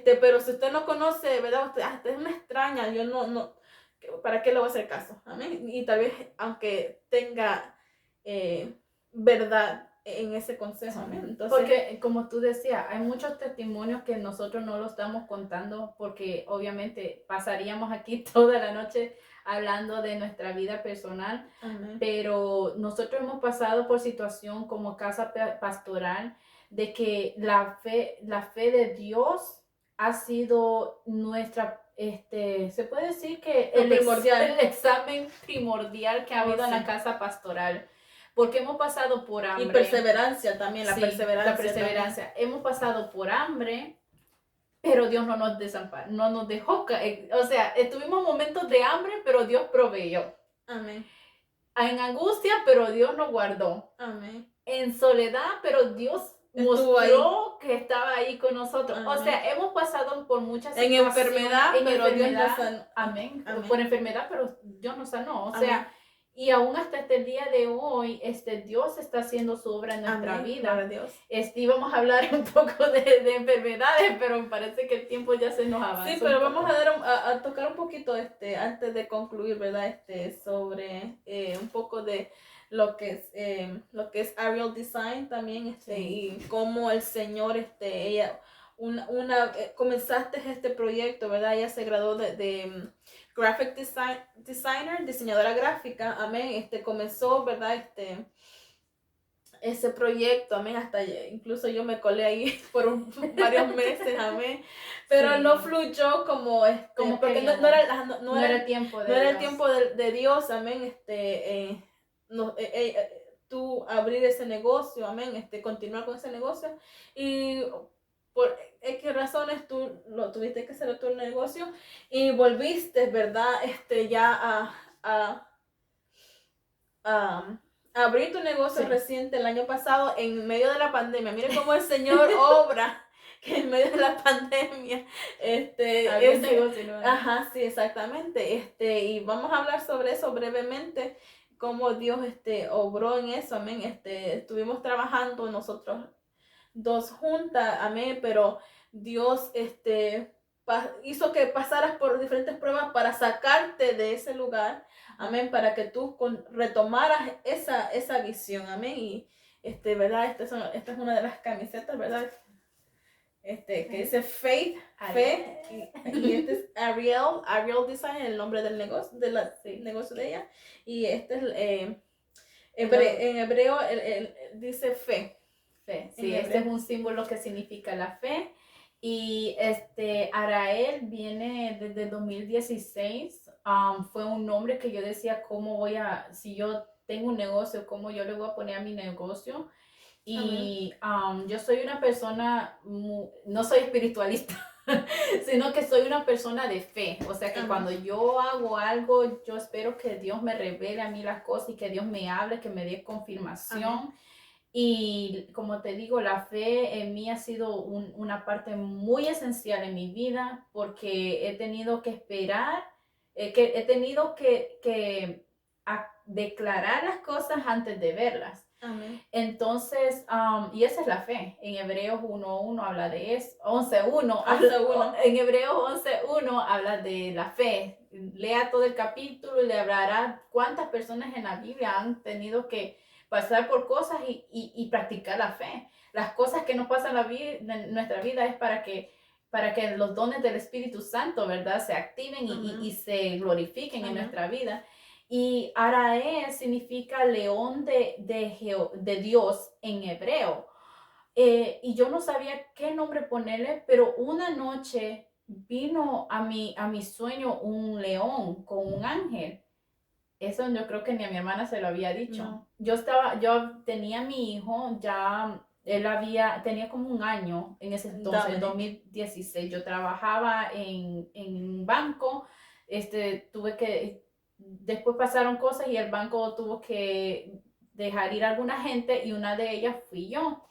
Pero si usted no conoce, ¿verdad? Usted es una extraña, yo no, ¿para qué le voy a hacer caso? Amén. Y tal vez, aunque tenga verdad en ese consejo, amén. Entonces, porque como tú decías, hay muchos testimonios que nosotros no lo estamos contando porque obviamente pasaríamos aquí toda la noche hablando de nuestra vida personal, amén. Pero nosotros hemos pasado por situación como casa pastoral de que la fe de Dios ha sido nuestra, se puede decir que el examen primordial que ha habido en la casa pastoral. Porque hemos pasado por hambre. Y perseverancia también, la perseverancia. La perseverancia. También. Hemos pasado por hambre, pero Dios no nos desamparó, no nos dejó caer. O sea, tuvimos momentos de hambre, pero Dios proveyó. Amén. En angustia, pero Dios nos guardó. Amén. En soledad, pero Dios mostró que estaba ahí con nosotros. Amén. O sea, hemos pasado por muchas situaciones. En enfermedad, pero Dios nos sanó. Amén. Por enfermedad, pero Dios nos sanó. O sea, y aún hasta este día de hoy, Dios está haciendo su obra en nuestra vida. Dios. Íbamos a hablar un poco de enfermedades, pero me parece que el tiempo ya se nos avanza. Sí, pero vamos a tocar un poquito, antes de concluir, ¿verdad? Sobre un poco de lo que es Ariel Design también, y cómo el Señor, ella, comenzaste este proyecto, ¿verdad? Ella se graduó de graphic designer, diseñadora gráfica, amén, comenzó, ¿verdad? Ese proyecto, amén, hasta incluso yo me colé ahí por varios meses, amén, pero no fluyó como porque no era el tiempo de Dios, amén, tú abrir ese negocio, amén, continuar con ese negocio, y por X razones tú lo tuviste que hacer tu negocio y volviste, ¿verdad? Ya a abrir tu negocio reciente el año pasado en medio de la pandemia. Miren cómo el Señor obra que en medio de la pandemia negocio, ¿no? Ajá, sí, exactamente. Y vamos a hablar sobre eso brevemente, cómo Dios obró en eso, amén. Estuvimos trabajando nosotros dos juntas, amén, pero Dios hizo que pasaras por diferentes pruebas para sacarte de ese lugar, amén, para que tú retomaras esa visión, amén. Y ¿verdad? Esta es una de las camisetas, ¿verdad? Que dice Faith, fe, y este es Ariel Design, el nombre del negocio, negocio de ella, y este es en hebreo dice fe. Sí, este es un símbolo que significa la fe. Y Arael viene desde 2016. Fue un nombre que yo decía, si yo tengo un negocio, cómo yo le voy a poner a mi negocio. Y yo soy una persona, no soy espiritualista, sino que soy una persona de fe. O sea que cuando yo hago algo, yo espero que Dios me revele a mí las cosas y que Dios me hable, que me dé confirmación. Y como te digo, la fe en mí ha sido una parte muy esencial en mi vida porque he tenido que esperar, que he tenido que declarar las cosas antes de verlas. Amén. Entonces, y esa es la fe. En Hebreos 1.1 habla de eso. 11.1 en Hebreos 11.1 habla de la fe. Lea todo el capítulo y le hablará cuántas personas en la Biblia han tenido que pasar por cosas y practicar la fe. Las cosas que nos pasan en nuestra vida es para que los dones del Espíritu Santo, ¿verdad?, se activen y se glorifiquen en nuestra vida. Y Arae significa león de Dios en hebreo. Y yo no sabía qué nombre ponerle, pero una noche vino a mi sueño un león con un ángel. Eso yo creo que ni a mi hermana se lo había dicho. No. Yo tenía a mi hijo, ya él tenía como un año en ese entonces, en 2016. Yo trabajaba en un banco, después pasaron cosas y el banco tuvo que dejar ir a alguna gente y una de ellas fui yo.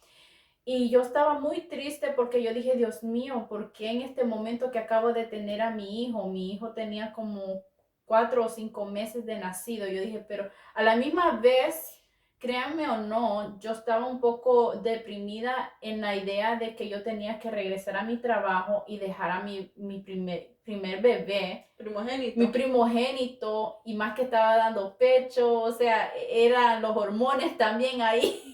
Y yo estaba muy triste porque yo dije, Dios mío, ¿por qué en este momento que acabo de tener a mi hijo? Mi hijo tenía como 4 o 5 meses de nacido. Yo dije, pero a la misma vez, créanme o no, yo estaba un poco deprimida en la idea de que yo tenía que regresar a mi trabajo y dejar a mi primer bebé, mi primogénito, y más que estaba dando pecho, o sea, eran los hormones también ahí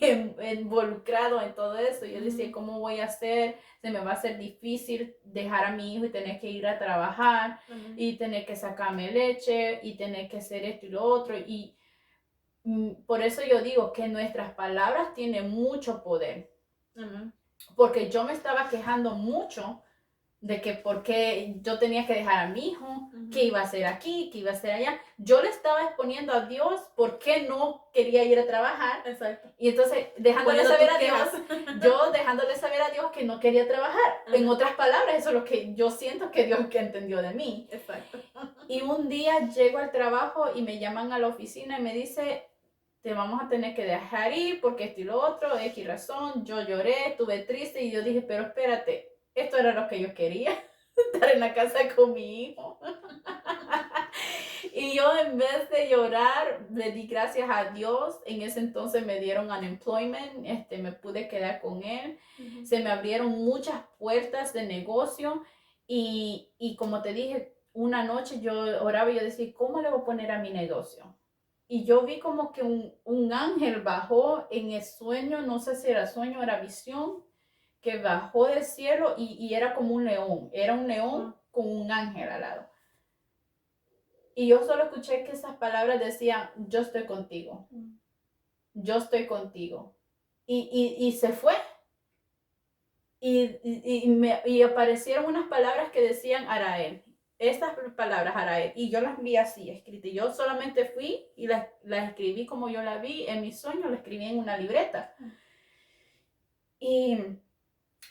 involucrados en todo eso. Yo decía, ¿cómo voy a hacer? Se me va a hacer difícil dejar a mi hijo y tener que ir a trabajar y tener que sacarme leche y tener que hacer esto y lo otro. Y por eso yo digo que nuestras palabras tienen mucho poder. Porque yo me estaba quejando mucho de que por qué yo tenía que dejar a mi hijo, qué iba a hacer aquí, qué iba a hacer allá. Yo le estaba exponiendo a Dios por qué no quería ir a trabajar. Exacto. Y entonces dejándole saber a Dios, yo dejándole saber a Dios que no quería trabajar. En otras palabras, eso es lo que yo siento que Dios que entendió de mí. Exacto. Y un día llego al trabajo y me llaman a la oficina y me dice, te vamos a tener que dejar ir porque esto y lo otro, X razón. Yo lloré, estuve triste y yo dije, pero espérate, esto era lo que yo quería, estar en la casa con mi hijo. Y yo en vez de llorar, le di gracias a Dios. En ese entonces me dieron unemployment, me pude quedar con él. Se me abrieron muchas puertas de negocio y como te dije, una noche yo oraba y yo decía, ¿cómo le voy a poner a mi negocio? Y yo vi como que un ángel bajó en el sueño, no sé si era sueño o era visión, que bajó del cielo y era como un león. Era un león con un ángel al lado. Y yo solo escuché que esas palabras decían, yo estoy contigo. Yo estoy contigo. Y se fue. Y aparecieron unas palabras que decían Arael. Estas palabras Arael. Y yo las vi así escritas. Yo solamente fui y las escribí como yo la vi en mi sueño. Las escribí en una libreta. Y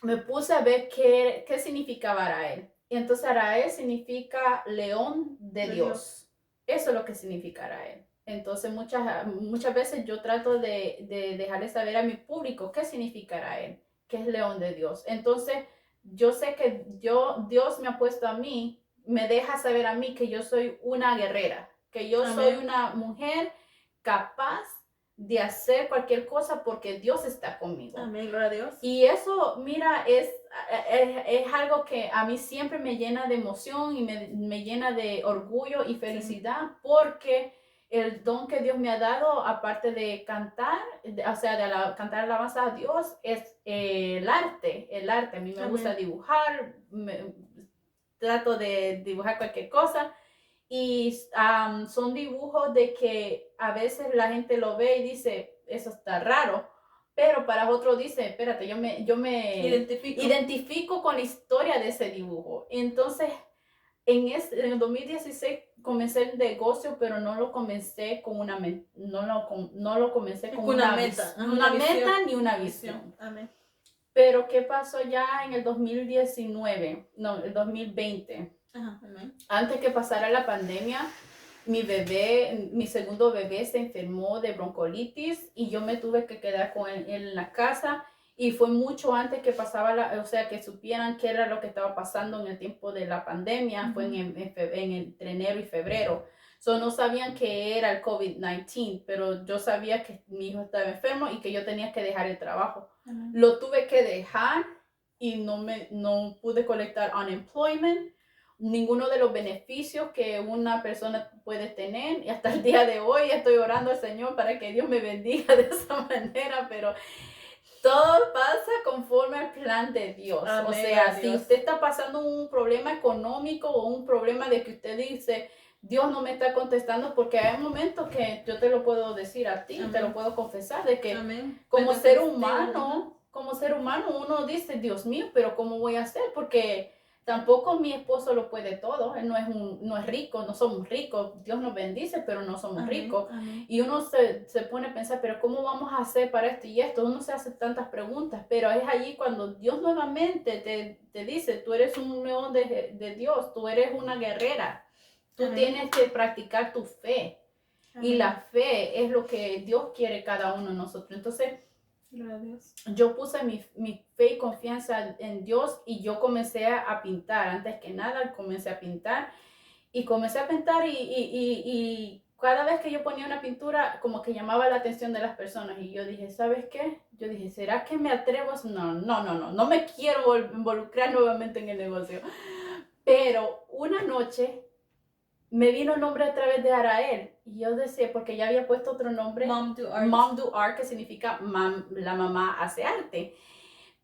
me puse a ver qué significaba Arael. Y entonces Arael significa león de Dios. Eso es lo que significa Arael. Entonces muchas veces yo trato de dejarle saber a mi público qué significa Arael, que es león de Dios. Entonces yo sé que Dios me ha puesto a mí, me deja saber a mí que yo soy una guerrera, que yo soy una mujer capaz de hacer cualquier cosa porque Dios está conmigo. Amén, gloria a Dios. Y eso, mira, es algo que a mí siempre me llena de emoción y me llena de orgullo y felicidad porque el don que Dios me ha dado, aparte de cantar, o sea, de cantar alabanza a Dios, es el arte. A mí me gusta dibujar, trato de dibujar cualquier cosa. Y son dibujos de que a veces la gente lo ve y dice, eso está raro, pero para otros dice, espérate, yo me identifico con la historia de ese dibujo. Entonces, en el 2016 comencé el negocio, pero no lo comencé con una no lo comencé con una meta, ni una visión. Amén. Pero ¿qué pasó ya en el 2019? No, el 2020. Antes que pasara la pandemia, mi segundo bebé se enfermó de broncolitis y yo me tuve que quedar con él en la casa y fue mucho antes que pasaba, o sea, que supieran qué era lo que estaba pasando en el tiempo de la pandemia, fue entre enero y febrero. No sabían que era el COVID-19, pero yo sabía que mi hijo estaba enfermo y que yo tenía que dejar el trabajo. Lo tuve que dejar y no pude colectar unemployment, ninguno de los beneficios que una persona puede tener, y hasta el día de hoy estoy orando al Señor para que Dios me bendiga de esa manera, pero todo pasa conforme al plan de Dios. Amén, o sea, si usted está pasando un problema económico o un problema de que usted dice, Dios no me está contestando, porque hay momentos que yo te lo puedo decir a ti, te lo puedo confesar, de que como ser humano uno dice, Dios mío, pero ¿cómo voy a hacer? Porque tampoco mi esposo lo puede todo, él no es rico, no somos ricos, Dios nos bendice, pero no somos ricos. Y uno se pone a pensar, pero ¿cómo vamos a hacer para esto y esto? Uno se hace tantas preguntas, pero es allí cuando Dios nuevamente te dice, tú eres un león de Dios, tú eres una guerrera. Tú Amén. tienes que practicar tu fe. Amén. Y la fe es lo que Dios quiere cada uno de nosotros. Entonces, Gloria a Dios. yo puse mi fe y confianza en Dios y yo comencé a pintar. Antes que nada, comencé a pintar. Y comencé a pintar y cada vez que yo ponía una pintura, como que llamaba la atención de las personas. Y yo dije, ¿sabes qué? Yo dije, ¿será que me atrevo? No me quiero involucrar nuevamente en el negocio. Pero una noche me vino un nombre a través de Arael. Y yo decía, porque ya había puesto otro nombre, Mom do art. Mom do Art, que significa la mamá hace arte.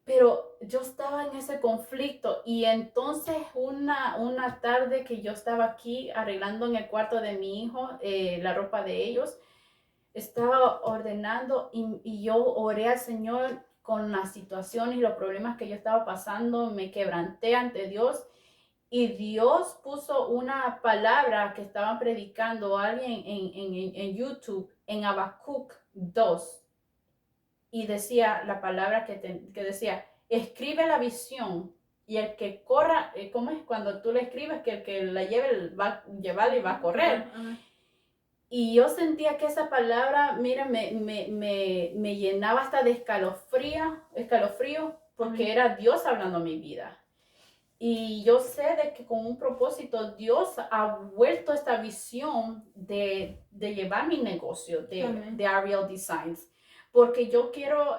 Pero yo estaba en ese conflicto y entonces una tarde que yo estaba aquí arreglando en el cuarto de mi hijo la ropa de ellos, estaba ordenando y yo oré al Señor con las situaciones y los problemas que yo estaba pasando, me quebranté ante Dios y Dios puso una palabra que estaban predicando alguien en YouTube, en Habacuc 2. Y decía la palabra que decía, escribe la visión y el que corra, ¿cómo es? Cuando tú le escribes, que el que la lleve va a llevar y va a correr. Y yo sentía que esa palabra, mira, me llenaba hasta de escalofrío, porque era Dios hablando a mi vida. Y yo sé de que con un propósito Dios ha vuelto esta visión de llevar mi negocio de Ariel Designs. Porque yo quiero,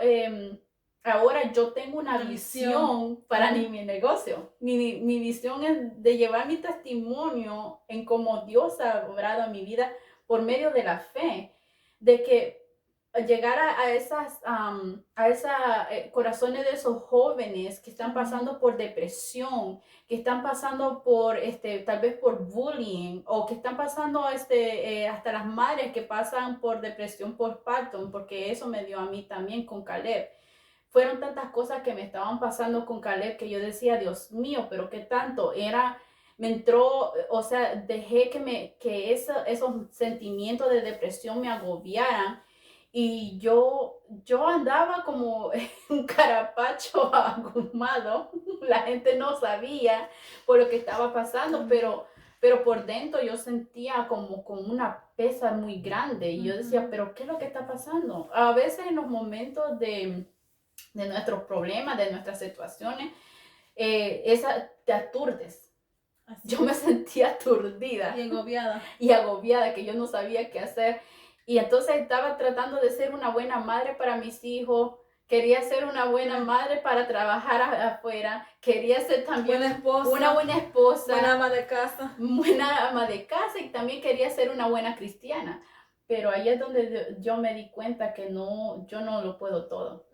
ahora yo tengo una visión para mi negocio. Mi visión es de llevar mi testimonio en cómo Dios ha obrado en mi vida por medio de la fe. De que llegar a esos corazones de esos jóvenes que están pasando por depresión, que están pasando por tal vez por bullying, o que están pasando hasta las madres que pasan por depresión postpartum, porque eso me dio a mí también con Caleb. Fueron tantas cosas que me estaban pasando con Caleb que yo decía, Dios mío, pero qué tanto me entró, o sea, dejé que esos sentimientos de depresión me agobiaran. Y yo andaba como un carapacho ahumado. La gente no sabía por lo que estaba pasando, pero por dentro yo sentía como una pesa muy grande. Y yo decía, pero ¿qué es lo que está pasando? A veces en los momentos de nuestros problemas, de nuestras situaciones, te aturdes. Yo me sentía aturdida. Y agobiada, que yo no sabía qué hacer. Y entonces estaba tratando de ser una buena madre para mis hijos. Quería ser una buena madre para trabajar afuera. Quería ser también una buena esposa. Buena ama de casa. Buena ama de casa, y también quería ser una buena cristiana. Pero ahí es donde yo me di cuenta que yo no lo puedo todo.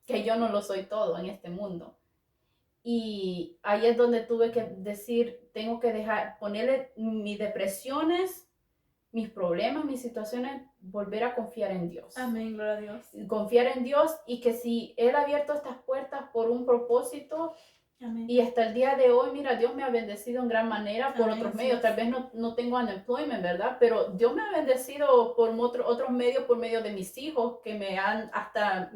Que yo no lo soy todo en este mundo. Y ahí es donde tuve que decir, tengo que ponerle mis depresiones, mis problemas, mis situaciones, volver a confiar en Dios. Amén, gloria a Dios. Confiar en Dios, y que si Él ha abierto estas puertas por un propósito, amén, y hasta el día de hoy, mira, Dios me ha bendecido en gran manera por otros medios. Tal vez no tengo unemployment, ¿verdad? Pero Dios me ha bendecido por otros medios, por medio de mis hijos, que me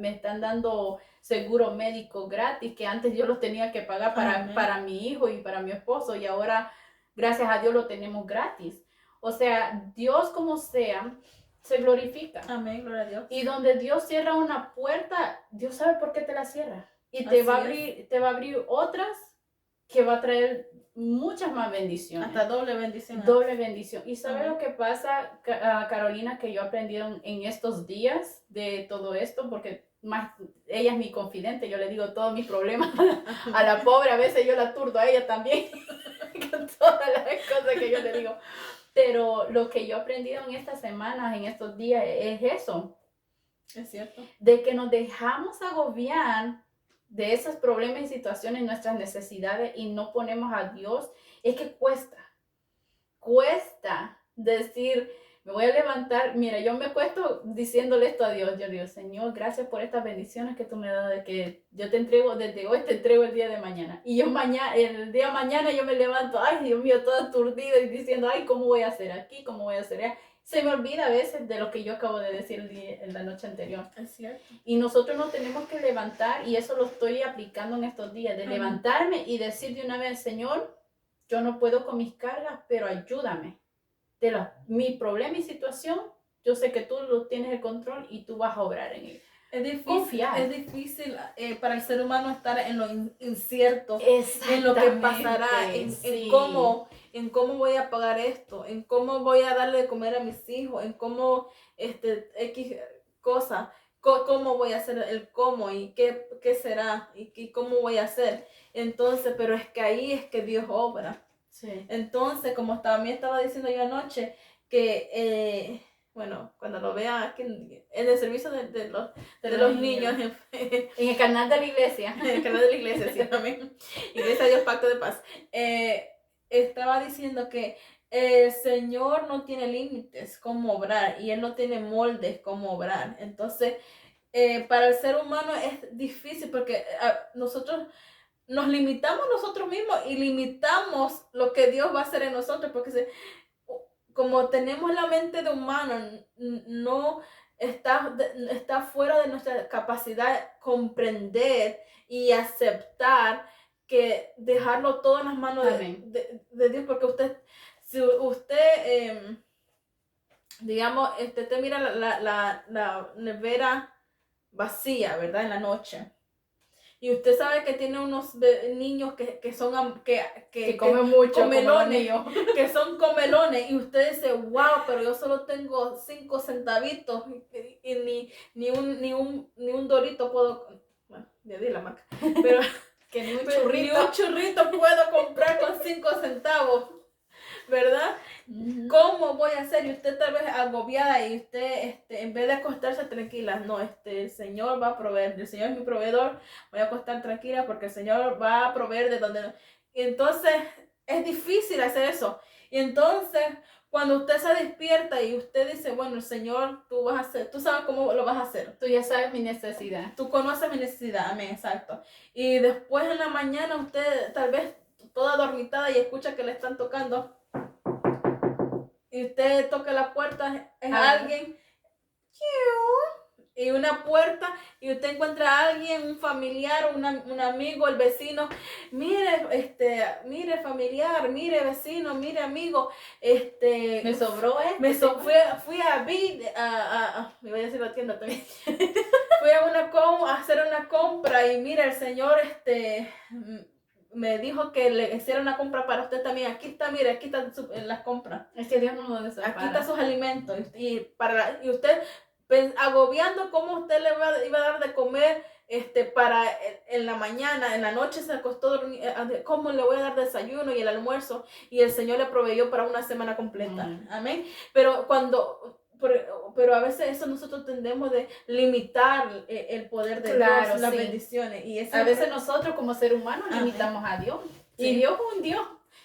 están dando seguro médico gratis, que antes yo los tenía que pagar para mi hijo y para mi esposo, y ahora, gracias a Dios, lo tenemos gratis. O sea, Dios como sea, se glorifica. Amén, gloria a Dios. Y donde Dios cierra una puerta, Dios sabe por qué te la cierra. Y te va a abrir otras que va a traer muchas más bendiciones. Hasta doble bendición. Doble bendición. ¿Y sabes lo que pasa, Carolina, que yo he aprendido en estos días de todo esto? Porque ella es mi confidente, yo le digo todos mis problemas a la pobre, a veces yo la aturdo a ella también con todas las cosas que yo le digo. Pero lo que yo he aprendido en estas semanas, en estos días, es eso. Es cierto. De que nos dejamos agobiar de esos problemas y situaciones, nuestras necesidades, y no ponemos a Dios. Es que cuesta decir, me voy a levantar. Mira, yo me acuesto diciéndole esto a Dios. Yo digo, Señor, gracias por estas bendiciones que tú me has dado, de que yo te entrego, desde hoy te entrego el día de mañana. Y el día de mañana yo me levanto, ay, Dios mío, toda aturdida y diciendo, ay, ¿cómo voy a hacer aquí? ¿Cómo voy a hacer allá? Se me olvida a veces de lo que yo acabo de decir en la noche anterior. Es cierto. Y nosotros nos tenemos que levantar, y eso lo estoy aplicando en estos días, de levantarme y decir de una vez, Señor, yo no puedo con mis cargas, pero ayúdame. Mi problema y situación, yo sé que tú lo tienes el control y tú vas a obrar en él. Es difícil para el ser humano estar en lo incierto, en lo que pasará, en cómo voy a pagar esto, en cómo voy a darle de comer a mis hijos, en cómo X cosa, cómo voy a hacer el cómo y qué será y cómo voy a hacer. Entonces, pero es que ahí es que Dios obra. Sí. Entonces, como también estaba diciendo yo anoche, que bueno, cuando lo vea aquí en el servicio de los niños en el canal de la iglesia. En el canal de la iglesia, sí, también. Iglesia Dios Pacto de Paz. Estaba diciendo que el Señor no tiene límites cómo obrar y Él no tiene moldes cómo obrar. Entonces, para el ser humano es difícil porque nosotros nos limitamos nosotros mismos y limitamos lo que Dios va a hacer en nosotros, porque como tenemos la mente de humano, no está fuera de nuestra capacidad comprender y aceptar, que dejarlo todo en las manos de Dios, porque si usted, digamos, te mira la nevera vacía, ¿verdad? En la noche. Y usted sabe que tiene unos niños que son que comen mucho, comelones, que son comelones, y usted dice, wow, pero yo solo tengo 5 centavitos y ni un dorito puedo, bueno, ya di la marca, pero que ni un churrito puedo comprar con 5 centavos, ¿verdad? Uh-huh. ¿Cómo voy a hacer? Y usted tal vez agobiada y usted, en vez de acostarse tranquila, no, el Señor va a proveer, el Señor es mi proveedor, voy a acostar tranquila porque el Señor va a proveer de donde. Y entonces es difícil hacer eso. Y entonces cuando usted se despierta y usted dice, bueno, el Señor, tú sabes cómo lo vas a hacer. Tú ya sabes mi necesidad. Tú conoces mi necesidad, amén, exacto. Y después en la mañana usted tal vez toda dormitada y escucha que le están tocando. Y usted toca la puerta, es alguien, y una puerta, y usted encuentra a alguien, un familiar, un amigo, el vecino, mire familiar, mire vecino, mire amigo, me sobró fui a me voy a decir la tienda también, fui a hacer una compra, y mira, el Señor, me dijo que le hiciera una compra para usted también. Aquí está, mire, aquí están las compras. Es que Dios no lo desampara. Aquí están sus alimentos. Y usted agobiando cómo usted iba a dar de comer para en la mañana, en la noche se acostó a dormir, cómo le voy a dar desayuno y el almuerzo, y el Señor le proveyó para una semana completa. Amén. Pero a veces eso nosotros tendemos de limitar el poder de Dios, las bendiciones. Y a veces nosotros como seres humanos limitamos a Dios. Sí. Y Dios es un Dios.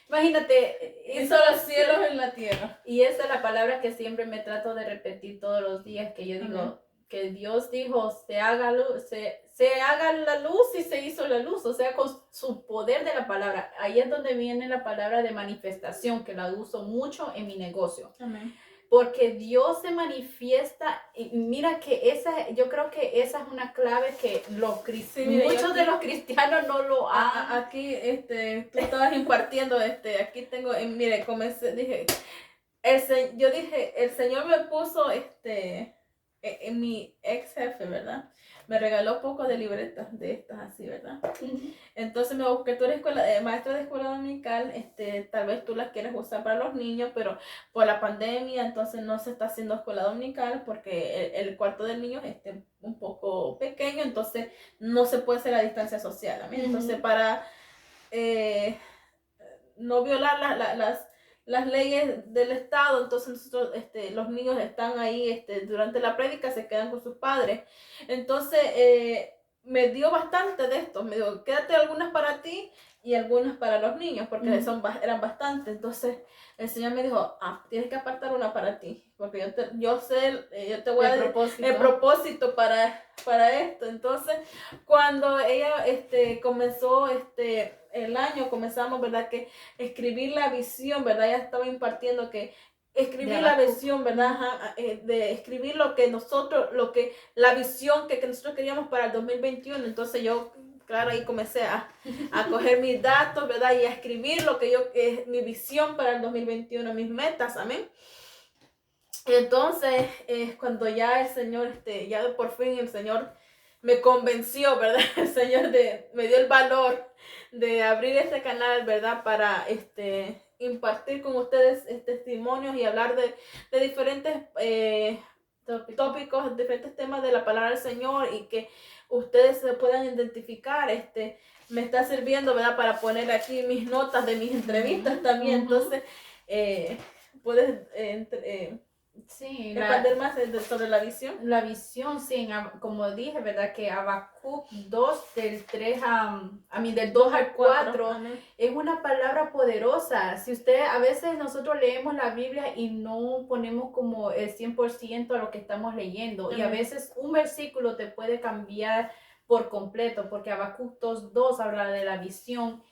Imagínate, hizo los cielos en la tierra. Y esa es la palabra que siempre me trato de repetir todos los días, que yo digo, que Dios dijo, se haga la luz y se hizo la luz, o sea, con su poder de la palabra. Ahí es donde viene la palabra de manifestación, que la uso mucho en mi negocio. Amén. Porque Dios se manifiesta, y mira que yo creo que esa es una clave que muchos de los cristianos no lo han. Aquí, tú estabas impartiendo, aquí tengo, mire, yo dije, el Señor me puso, en mi ex jefe, ¿verdad? Me regaló poco de libretas de estas así, ¿verdad? Entonces me busqué, tú eres maestra de escuela dominical, tal vez tú las quieres usar para los niños, pero por la pandemia entonces no se está haciendo escuela dominical porque el cuarto del niño es un poco pequeño, entonces no se puede hacer la distancia social. Entonces para no violar las leyes del Estado, entonces nosotros, los niños están ahí, durante la prédica se quedan con sus padres. Entonces, me dio bastante de esto, me dijo, quédate algunas para ti y algunas para los niños, porque eran bastantes. Entonces, el Señor me dijo, tienes que apartar una para ti, porque yo te voy a dar el propósito para esto. Entonces, cuando ella comenzó el año, comenzamos, ¿verdad? Que escribir la visión, ¿verdad? Ella estaba impartiendo que escribir la visión, ¿verdad? De escribir la visión que nosotros queríamos para el 2021. Entonces yo claro, ahí comencé a coger mis datos, ¿verdad? Y a escribir lo que mi visión para el 2021, mis metas, amén. Entonces, cuando ya el Señor, ya por fin el Señor me convenció, ¿verdad? El Señor me dio el valor de abrir este canal, ¿verdad? Para impartir con ustedes testimonios y hablar de diferentes tópicos, diferentes temas de la palabra del Señor y que ustedes se puedan identificar. Me está sirviendo, ¿verdad? Para poner aquí mis notas de mis entrevistas también. Entonces, puedes sí, expandir más sobre la visión. La visión, sí, como dije, ¿verdad? Que Habacuc 2 del 3 del 2 al 4 es una palabra poderosa. Si a veces nosotros leemos la Biblia y no ponemos como el 100% a lo que estamos leyendo, y a veces un versículo te puede cambiar por completo, porque Habacuc 2 habla de la visión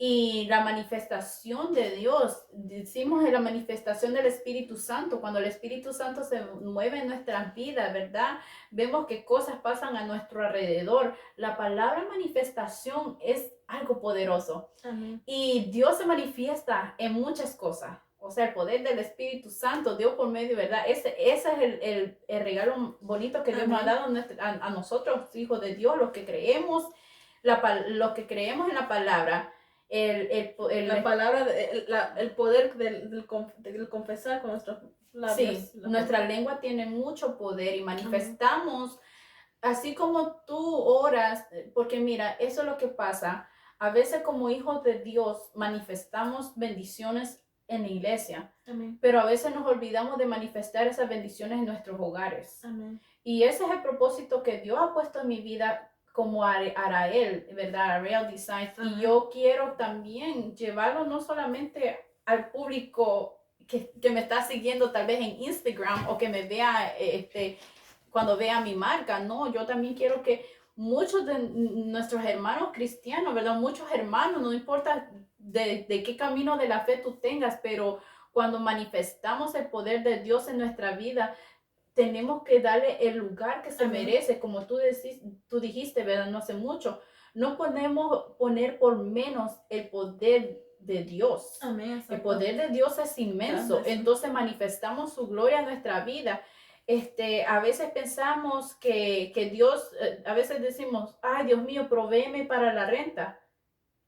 y la manifestación de Dios. Decimos de la manifestación del Espíritu Santo. Cuando el Espíritu Santo se mueve en nuestras vidas, ¿verdad? Vemos que cosas pasan a nuestro alrededor. La palabra manifestación es algo poderoso. Amén. Y Dios se manifiesta en muchas cosas. O sea, el poder del Espíritu Santo, Dios por medio, ¿verdad? Ese es el regalo bonito que Dios nos ha dado a nosotros, hijos de Dios, los que creemos, los que creemos en la palabra. La palabra, el poder del confesar con nuestros labios. Sí, nuestra lengua tiene mucho poder y manifestamos, así como tú oras, porque mira, eso es lo que pasa. A veces como hijos de Dios manifestamos bendiciones en la iglesia, Amén. Pero a veces nos olvidamos de manifestar esas bendiciones en nuestros hogares. Amén. Y ese es el propósito que Dios ha puesto en mi vida como Arael, ¿verdad? Arael Designs. Ajá. Y yo quiero también llevarlo no solamente al público que me está siguiendo tal vez en Instagram o que me vea cuando vea mi marca. No, yo también quiero que muchos de nuestros hermanos cristianos, ¿verdad? Muchos hermanos, no importa de qué camino de la fe tú tengas, pero cuando manifestamos el poder de Dios en nuestra vida, tenemos que darle el lugar que se merece, como tú dijiste, ¿verdad? No hace mucho. No podemos poner por menos el poder de Dios. Amén. El poder de Dios es inmenso. Grande, sí. Entonces manifestamos su gloria en nuestra vida. A veces pensamos que Dios, a veces decimos, ay, Dios mío, provéeme para la renta.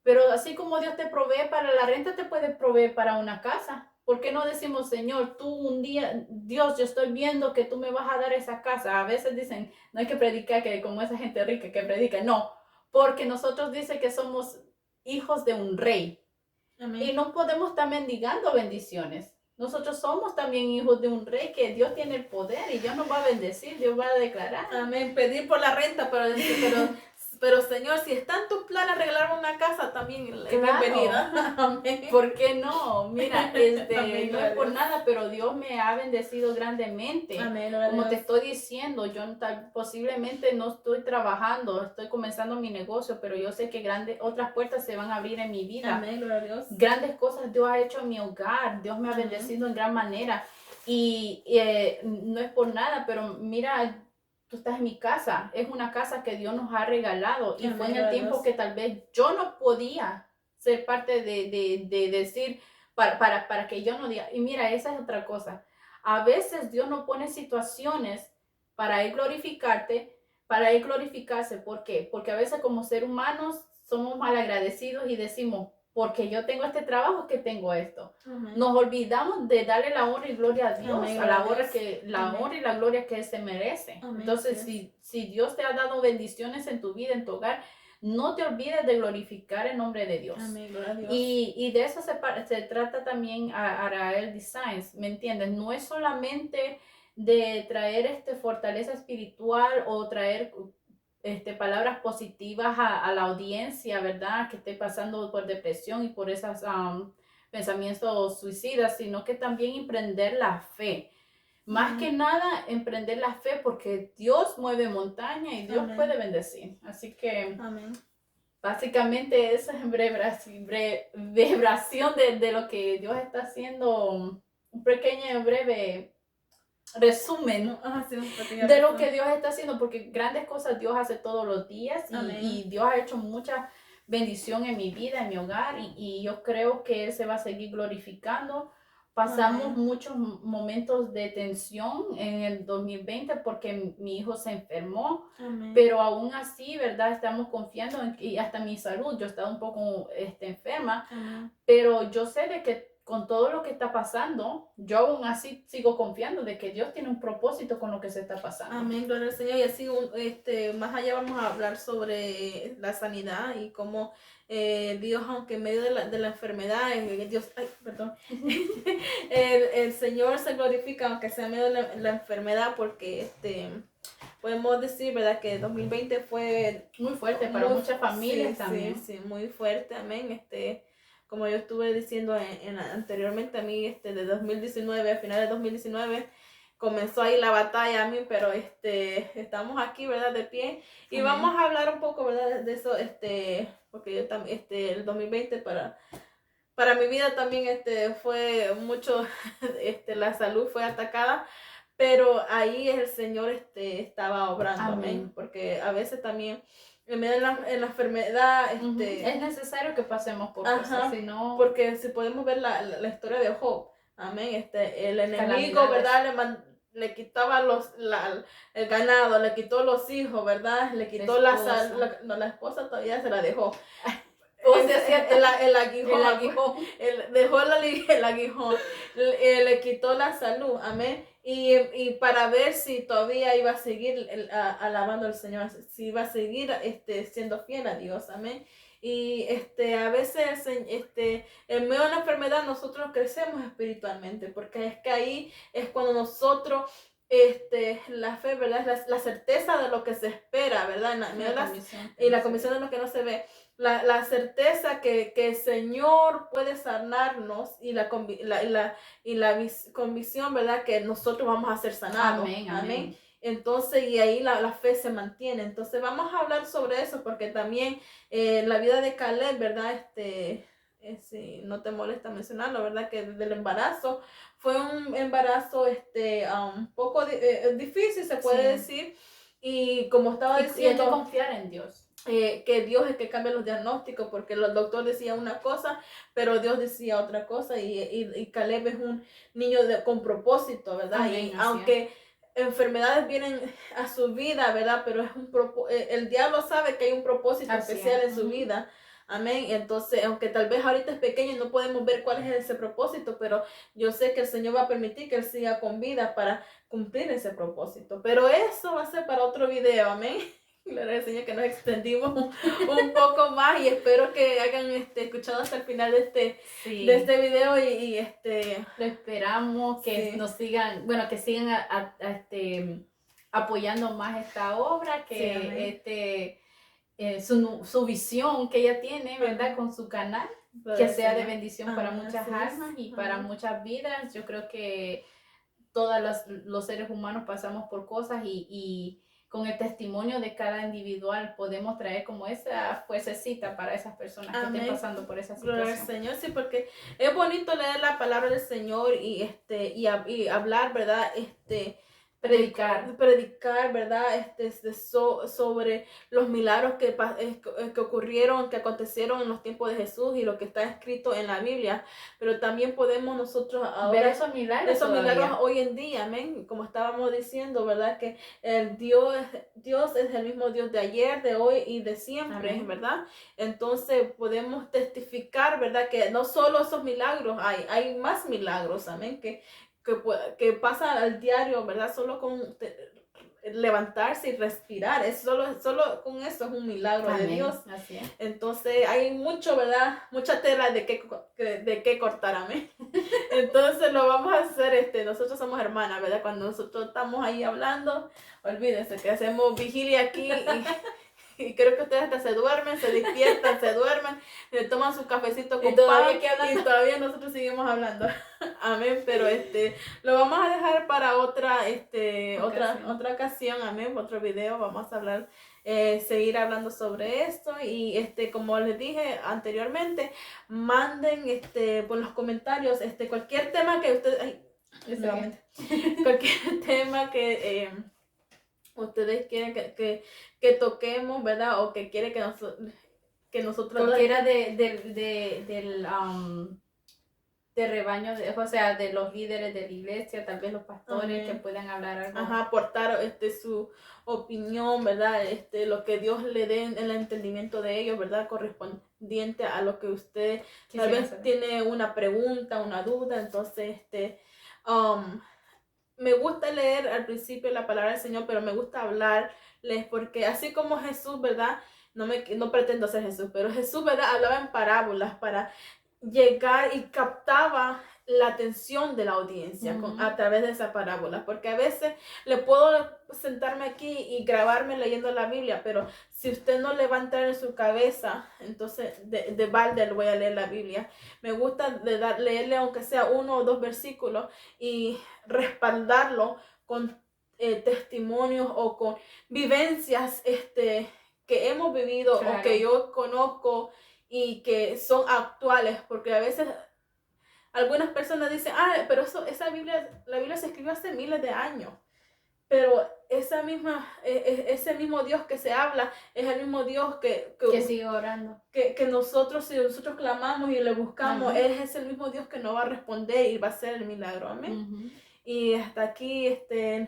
Pero así como Dios te provee para la renta, te puede proveer para una casa. ¿Por qué no decimos, Señor, tú un día, Dios, yo estoy viendo que tú me vas a dar esa casa? A veces dicen, no hay que predicar que como esa gente rica que predica. No, porque nosotros dice que somos hijos de un rey. Amén. Y no podemos estar mendigando bendiciones. Nosotros somos también hijos de un rey, que Dios tiene el poder y Dios nos va a bendecir, Dios va a declarar. Amén. Pedir por la renta, pero Señor, si está en tu plan arreglar una casa, también es bienvenida. Amén. ¿Por qué no? Mira, Amén, no es por nada, pero Dios me ha bendecido grandemente. Amén, como te estoy diciendo, yo posiblemente no estoy trabajando, estoy comenzando mi negocio, pero yo sé que otras puertas se van a abrir en mi vida. Amén, gloria a Dios. Grandes cosas Dios ha hecho en mi hogar, Dios me ha bendecido en gran manera. Y no es por nada, pero mira, tú estás en mi casa, es una casa que Dios nos ha regalado. Y fue en el tiempo que tal vez yo no podía ser parte de decir, para que yo no diga. Y mira, esa es otra cosa. A veces Dios nos pone situaciones para él glorificarte, para él glorificarse. ¿Por qué? Porque a veces como seres humanos somos malagradecidos y decimos, porque yo tengo este trabajo, que tengo esto. Amén. Nos olvidamos de darle la honra y gloria a Dios. Amén. A la honra y la gloria que Él se merece. Amén. Entonces, si Dios te ha dado bendiciones en tu vida, en tu hogar, no te olvides de glorificar el nombre de Dios. Amén, gloria a Dios. Y de eso se trata también Arael Designs, ¿me entiendes? No es solamente de traer fortaleza espiritual o traer palabras positivas a la audiencia, ¿verdad? Que esté pasando por depresión y por esos pensamientos suicidas, sino que también emprender la fe. Más que nada, emprender la fe, porque Dios mueve montaña y Dios puede bendecir. Así que, básicamente, esa es breve vibración de lo que Dios está haciendo. Un pequeño, breve resumen Sí, un pequeño de lo resumen. que Dios está haciendo, porque grandes cosas Dios hace todos los días y Dios ha hecho mucha bendición en mi vida, en mi hogar y yo creo que Él se va a seguir glorificando. Pasamos Amén. muchos momentos de tensión en el 2020 porque mi hijo se enfermó, Amén. pero aún así, ¿verdad? Estamos confiando y hasta mi salud, yo he estado un poco enferma, Amén. pero yo sé de que con todo lo que está pasando, yo aún así sigo confiando de que Dios tiene un propósito con lo que se está pasando. Amén, gloria al Señor. Y así, más allá vamos a hablar sobre la sanidad y cómo Dios, aunque en medio de la enfermedad, Dios, ay, perdón, el Señor se glorifica, aunque sea en medio de la enfermedad, porque podemos decir, ¿verdad?, que 2020 fue muy fuerte para muchas familias sí, también. Sí, muy fuerte, amén. Como yo estuve diciendo anteriormente, a mí, de 2019, a finales de 2019, comenzó ahí la batalla a mí, pero estamos aquí, ¿verdad?, de pie. Y amén. Vamos a hablar un poco, ¿verdad?, de eso, porque yo también, el 2020 para mi vida también, fue mucho, la salud fue atacada. Pero ahí el Señor estaba obrando, amén. Porque a veces también en medio de la enfermedad, es necesario que pasemos por cosas, si no... porque si podemos ver la historia de Job, amén, el enemigo, ¿verdad? Le quitaba el ganado, le quitó los hijos, ¿verdad? Le quitó la esposa todavía se la dejó. O sea, el aguijón. Dejó el aguijón. Le quitó la salud. Amén. Y para ver si todavía iba a seguir alabando al Señor, si iba a seguir siendo fiel a Dios. Amén. Y a veces en medio de la enfermedad nosotros crecemos espiritualmente, porque es que ahí es cuando nosotros la fe, ¿verdad? La certeza de lo que se espera, ¿verdad? Y la comisión de lo que no se ve. La certeza que el Señor puede sanarnos y la convicción, ¿verdad?, que nosotros vamos a ser sanados. Amén, amén. Entonces, y ahí la fe se mantiene. Entonces, vamos a hablar sobre eso, porque también la vida de Caleb, ¿verdad? Si no te molesta mencionarlo, ¿verdad?, que desde el embarazo fue un embarazo un poco difícil, se puede decir. Y como estaba diciendo, hay que confiar en Dios. Que Dios es que cambia los diagnósticos, porque el doctor decía una cosa, pero Dios decía otra cosa, y Caleb es un niño con propósito, ¿verdad? Amén, y aunque enfermedades vienen a su vida, ¿verdad? Pero el diablo sabe que hay un propósito especial en su vida. Amén. Entonces, aunque tal vez ahorita es pequeño y no podemos ver cuál es ese propósito, pero yo sé que el Señor va a permitir que él siga con vida para cumplir ese propósito. Pero eso va a ser para otro video, amén. Gloria al Señor, que nos extendimos un poco más, y espero que hayan escuchado hasta el final de este video y lo esperamos que nos sigan, bueno, que sigan apoyando más esta obra, que su visión que ella tiene, ¿verdad?, con su canal, que sea de bendición para muchas almas y para muchas vidas. Yo creo que todos los seres humanos pasamos por cosas y con el testimonio de cada individual podemos traer como esa fuercecita para esas personas que estén pasando por esa situación. Gloria al Señor, sí, porque es bonito leer la palabra del Señor y hablar, ¿verdad? Predicar, ¿verdad? Sobre los milagros que ocurrieron, que acontecieron en los tiempos de Jesús y lo que está escrito en la Biblia. Pero también podemos nosotros ahora ver esos milagros hoy en día, amén. Como estábamos diciendo, ¿verdad? Que Dios es el mismo Dios de ayer, de hoy y de siempre, amén, ¿verdad? Entonces podemos testificar, ¿verdad? Que no solo esos milagros, hay más milagros, amén, que pasa al diario, ¿verdad? Solo con levantarse y respirar, solo con eso es un milagro, amén, de Dios. Así es. Entonces hay mucho, ¿verdad? Mucha tela de qué cortar, amén. Entonces lo vamos a hacer, nosotros somos hermanas, ¿verdad? Cuando nosotros estamos ahí hablando, olvídense que hacemos vigilia aquí y creo que ustedes hasta se duermen, se despiertan, se duermen, se toman su cafecito con pan y todavía nosotros seguimos hablando. Amén, pero lo vamos a dejar para otra ocasión, amén, otro video. Vamos a hablar, seguir hablando sobre esto y como les dije anteriormente, manden por los comentarios cualquier tema que ustedes nuevamente, cualquier tema que ustedes quieren que toquemos, ¿verdad? O que quieren que nosotros... Cualquiera del rebaño, o sea, de los líderes de la iglesia, tal vez los pastores que puedan hablar algo. Ajá, aportar su opinión, ¿verdad? Lo que Dios le dé en el entendimiento de ellos, ¿verdad? Correspondiente a lo que usted tal vez tiene una pregunta, una duda. Entonces, me gusta leer al principio la palabra del Señor, pero me gusta hablarles porque así como Jesús, ¿verdad? No pretendo ser Jesús, pero Jesús, ¿verdad? Hablaba en parábolas para llegar y captaba la atención de la audiencia a través de esa parábola, porque a veces le puedo sentarme aquí y grabarme leyendo la Biblia, pero si usted no le va a entrar en su cabeza, entonces de balde le voy a leer la Biblia. Me gusta leerle aunque sea 1 o 2 versículos y respaldarlo con testimonios o con vivencias que hemos vivido, claro, o que yo conozco y que son actuales, porque a veces algunas personas dicen, pero la Biblia se escribió hace miles de años, pero ese mismo Dios que se habla es el mismo Dios que sigue orando, que si nosotros clamamos y le buscamos, Él es el mismo Dios que nos va a responder y va a hacer el milagro, amén. Y hasta aquí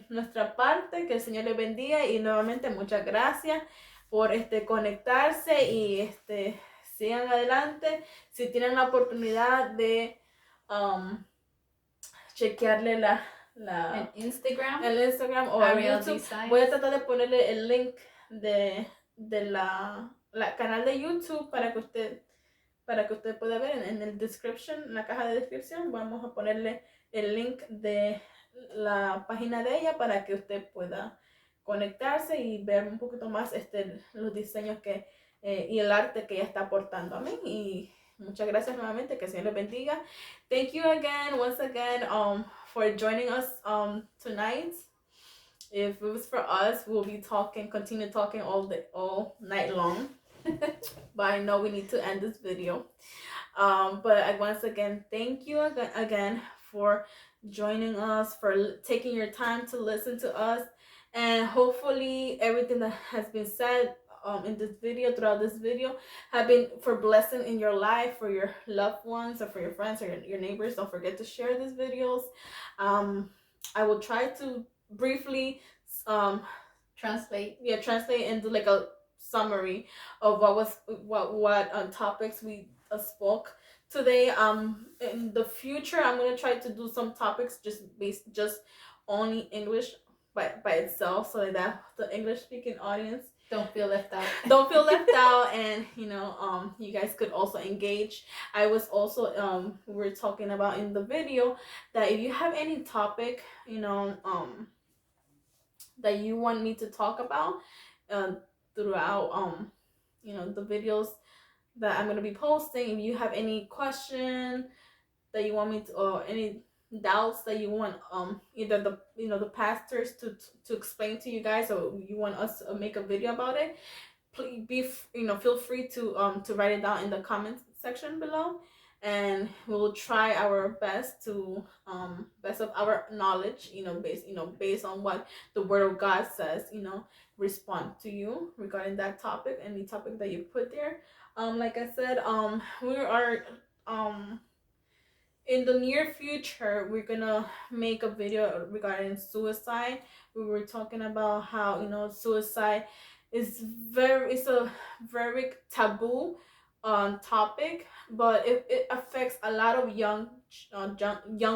nuestra parte, que el Señor les bendiga y nuevamente muchas gracias por conectarse y sigan adelante. Si tienen la oportunidad de chequearle el Instagram o el YouTube, voy a tratar de ponerle el link de la canal de YouTube para que usted pueda ver en el description, en la caja de descripción. Vamos a ponerle el link de la página de ella para que usted pueda conectarse y ver un poquito más los diseños y el arte que ella está aportando a mí. Y muchas gracias nuevamente, que el Señor les bendiga. Thank you once again for joining us tonight. If it was for us, we'll be continue talking all night long. But I know we need to end this video. But once again, thank you again for joining us, for taking your time to listen to us, and hopefully everything that has been said in this video, throughout this video, have been for blessing in your life, for your loved ones, or for your friends or your neighbors. Don't forget to share these videos. I will try to briefly translate and do like a summary of what topics we spoke today. In the future, I'm gonna try to do some topics just only English by itself, so that the English speaking audience don't feel left out. And you guys could also engage. I was also we were talking about in the video that if you have any topic that you want me to talk about throughout the videos that I'm going to be posting, if you have any question that you want me to, or any doubts that you want either the pastors to explain to you guys, or you want us to make a video about it, please feel free to write it down in the comment section below, and we'll try our best to best of our knowledge, based on what the Word of God says, respond to you regarding that topic, any topic that you put there. Like I said, we are in the near future, we're gonna make a video regarding suicide. We were talking about how suicide is a very taboo topic, but it affects a lot of young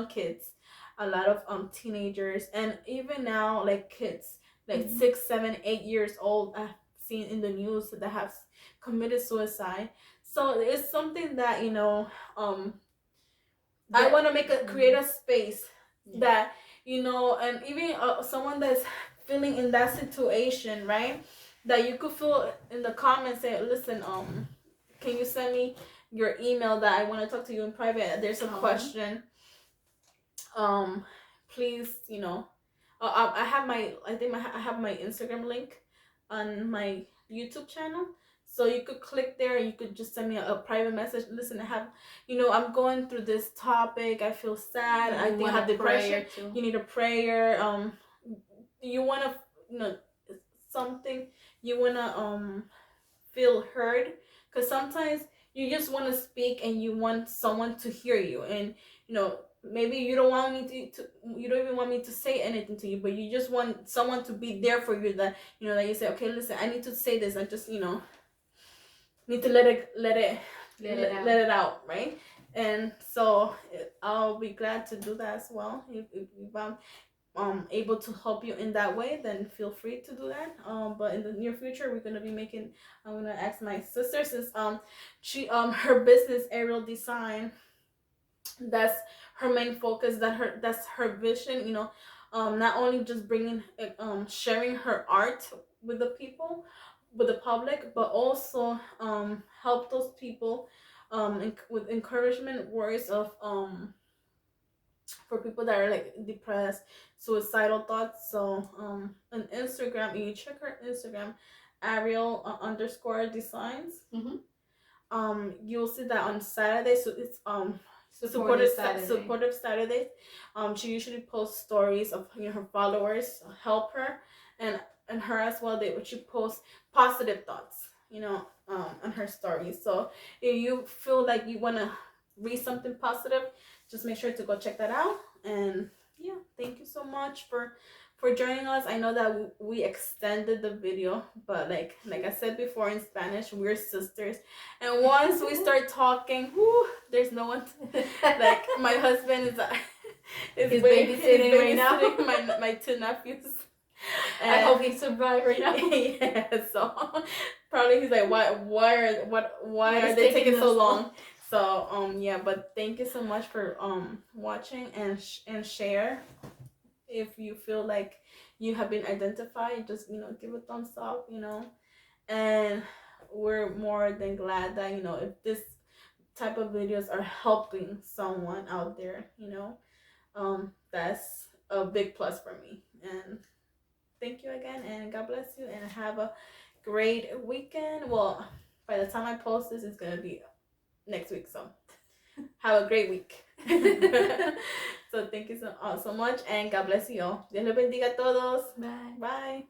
kids, a lot of teenagers, and even now, like kids like 6, 7, 8 years old, I've seen in the news that have committed suicide. So it's something that I want to create a space that and even someone that's feeling in that situation, right, that you could feel in the comments, say, listen, can you send me your email, that I want to talk to you in private, there's a question, please, I have my Instagram link on my YouTube channel, So you could click there, you could just send me a private message. Listen, I have, I'm going through this topic. I feel sad. I think I have depression. You need a prayer. You want to, something, you want to feel heard, because sometimes you just want to speak and you want someone to hear you, and maybe you don't want me to you don't even want me to say anything to you, but you just want someone to be there for you, that that you say, okay, listen, I need to say this. I just need to let it out, right? And so I'll be glad to do that as well. If I'm able to help you in that way, then feel free to do that. But in the near future, I'm gonna ask my sister, since she her business, Aerial Design, that's her main focus, that's her vision, not only just bringing sharing her art with the people, with the public, but also help those people with encouragement words of for people that are like depressed, suicidal thoughts. So on Instagram, you check her Instagram, Ariel _ designs. You'll see that on Saturday. So it's supportive Saturdays. She usually posts stories of her followers help her, and her as well. She post positive thoughts, on her stories. So if you feel like you wanna read something positive, just make sure to go check that out. And yeah, thank you so much for joining us. I know that we extended the video, but like I said before, in Spanish, we're sisters, and once we start talking, there's no one like my husband is babysitting right now my two nephews. And I hope he's survived right now. Yeah, so probably he's like, why are they taking so long? So yeah, but thank you so much for watching, and share. If you feel like you have been identified, just give a thumbs up, and we're more than glad that if this type of videos are helping someone out there, that's a big plus for me. And thank you again, and God bless you, and have a great weekend. Well, by the time I post this, it's gonna be next week, so have a great week. So thank you so much, and God bless you all. Dios les bendiga a todos. Bye. Bye.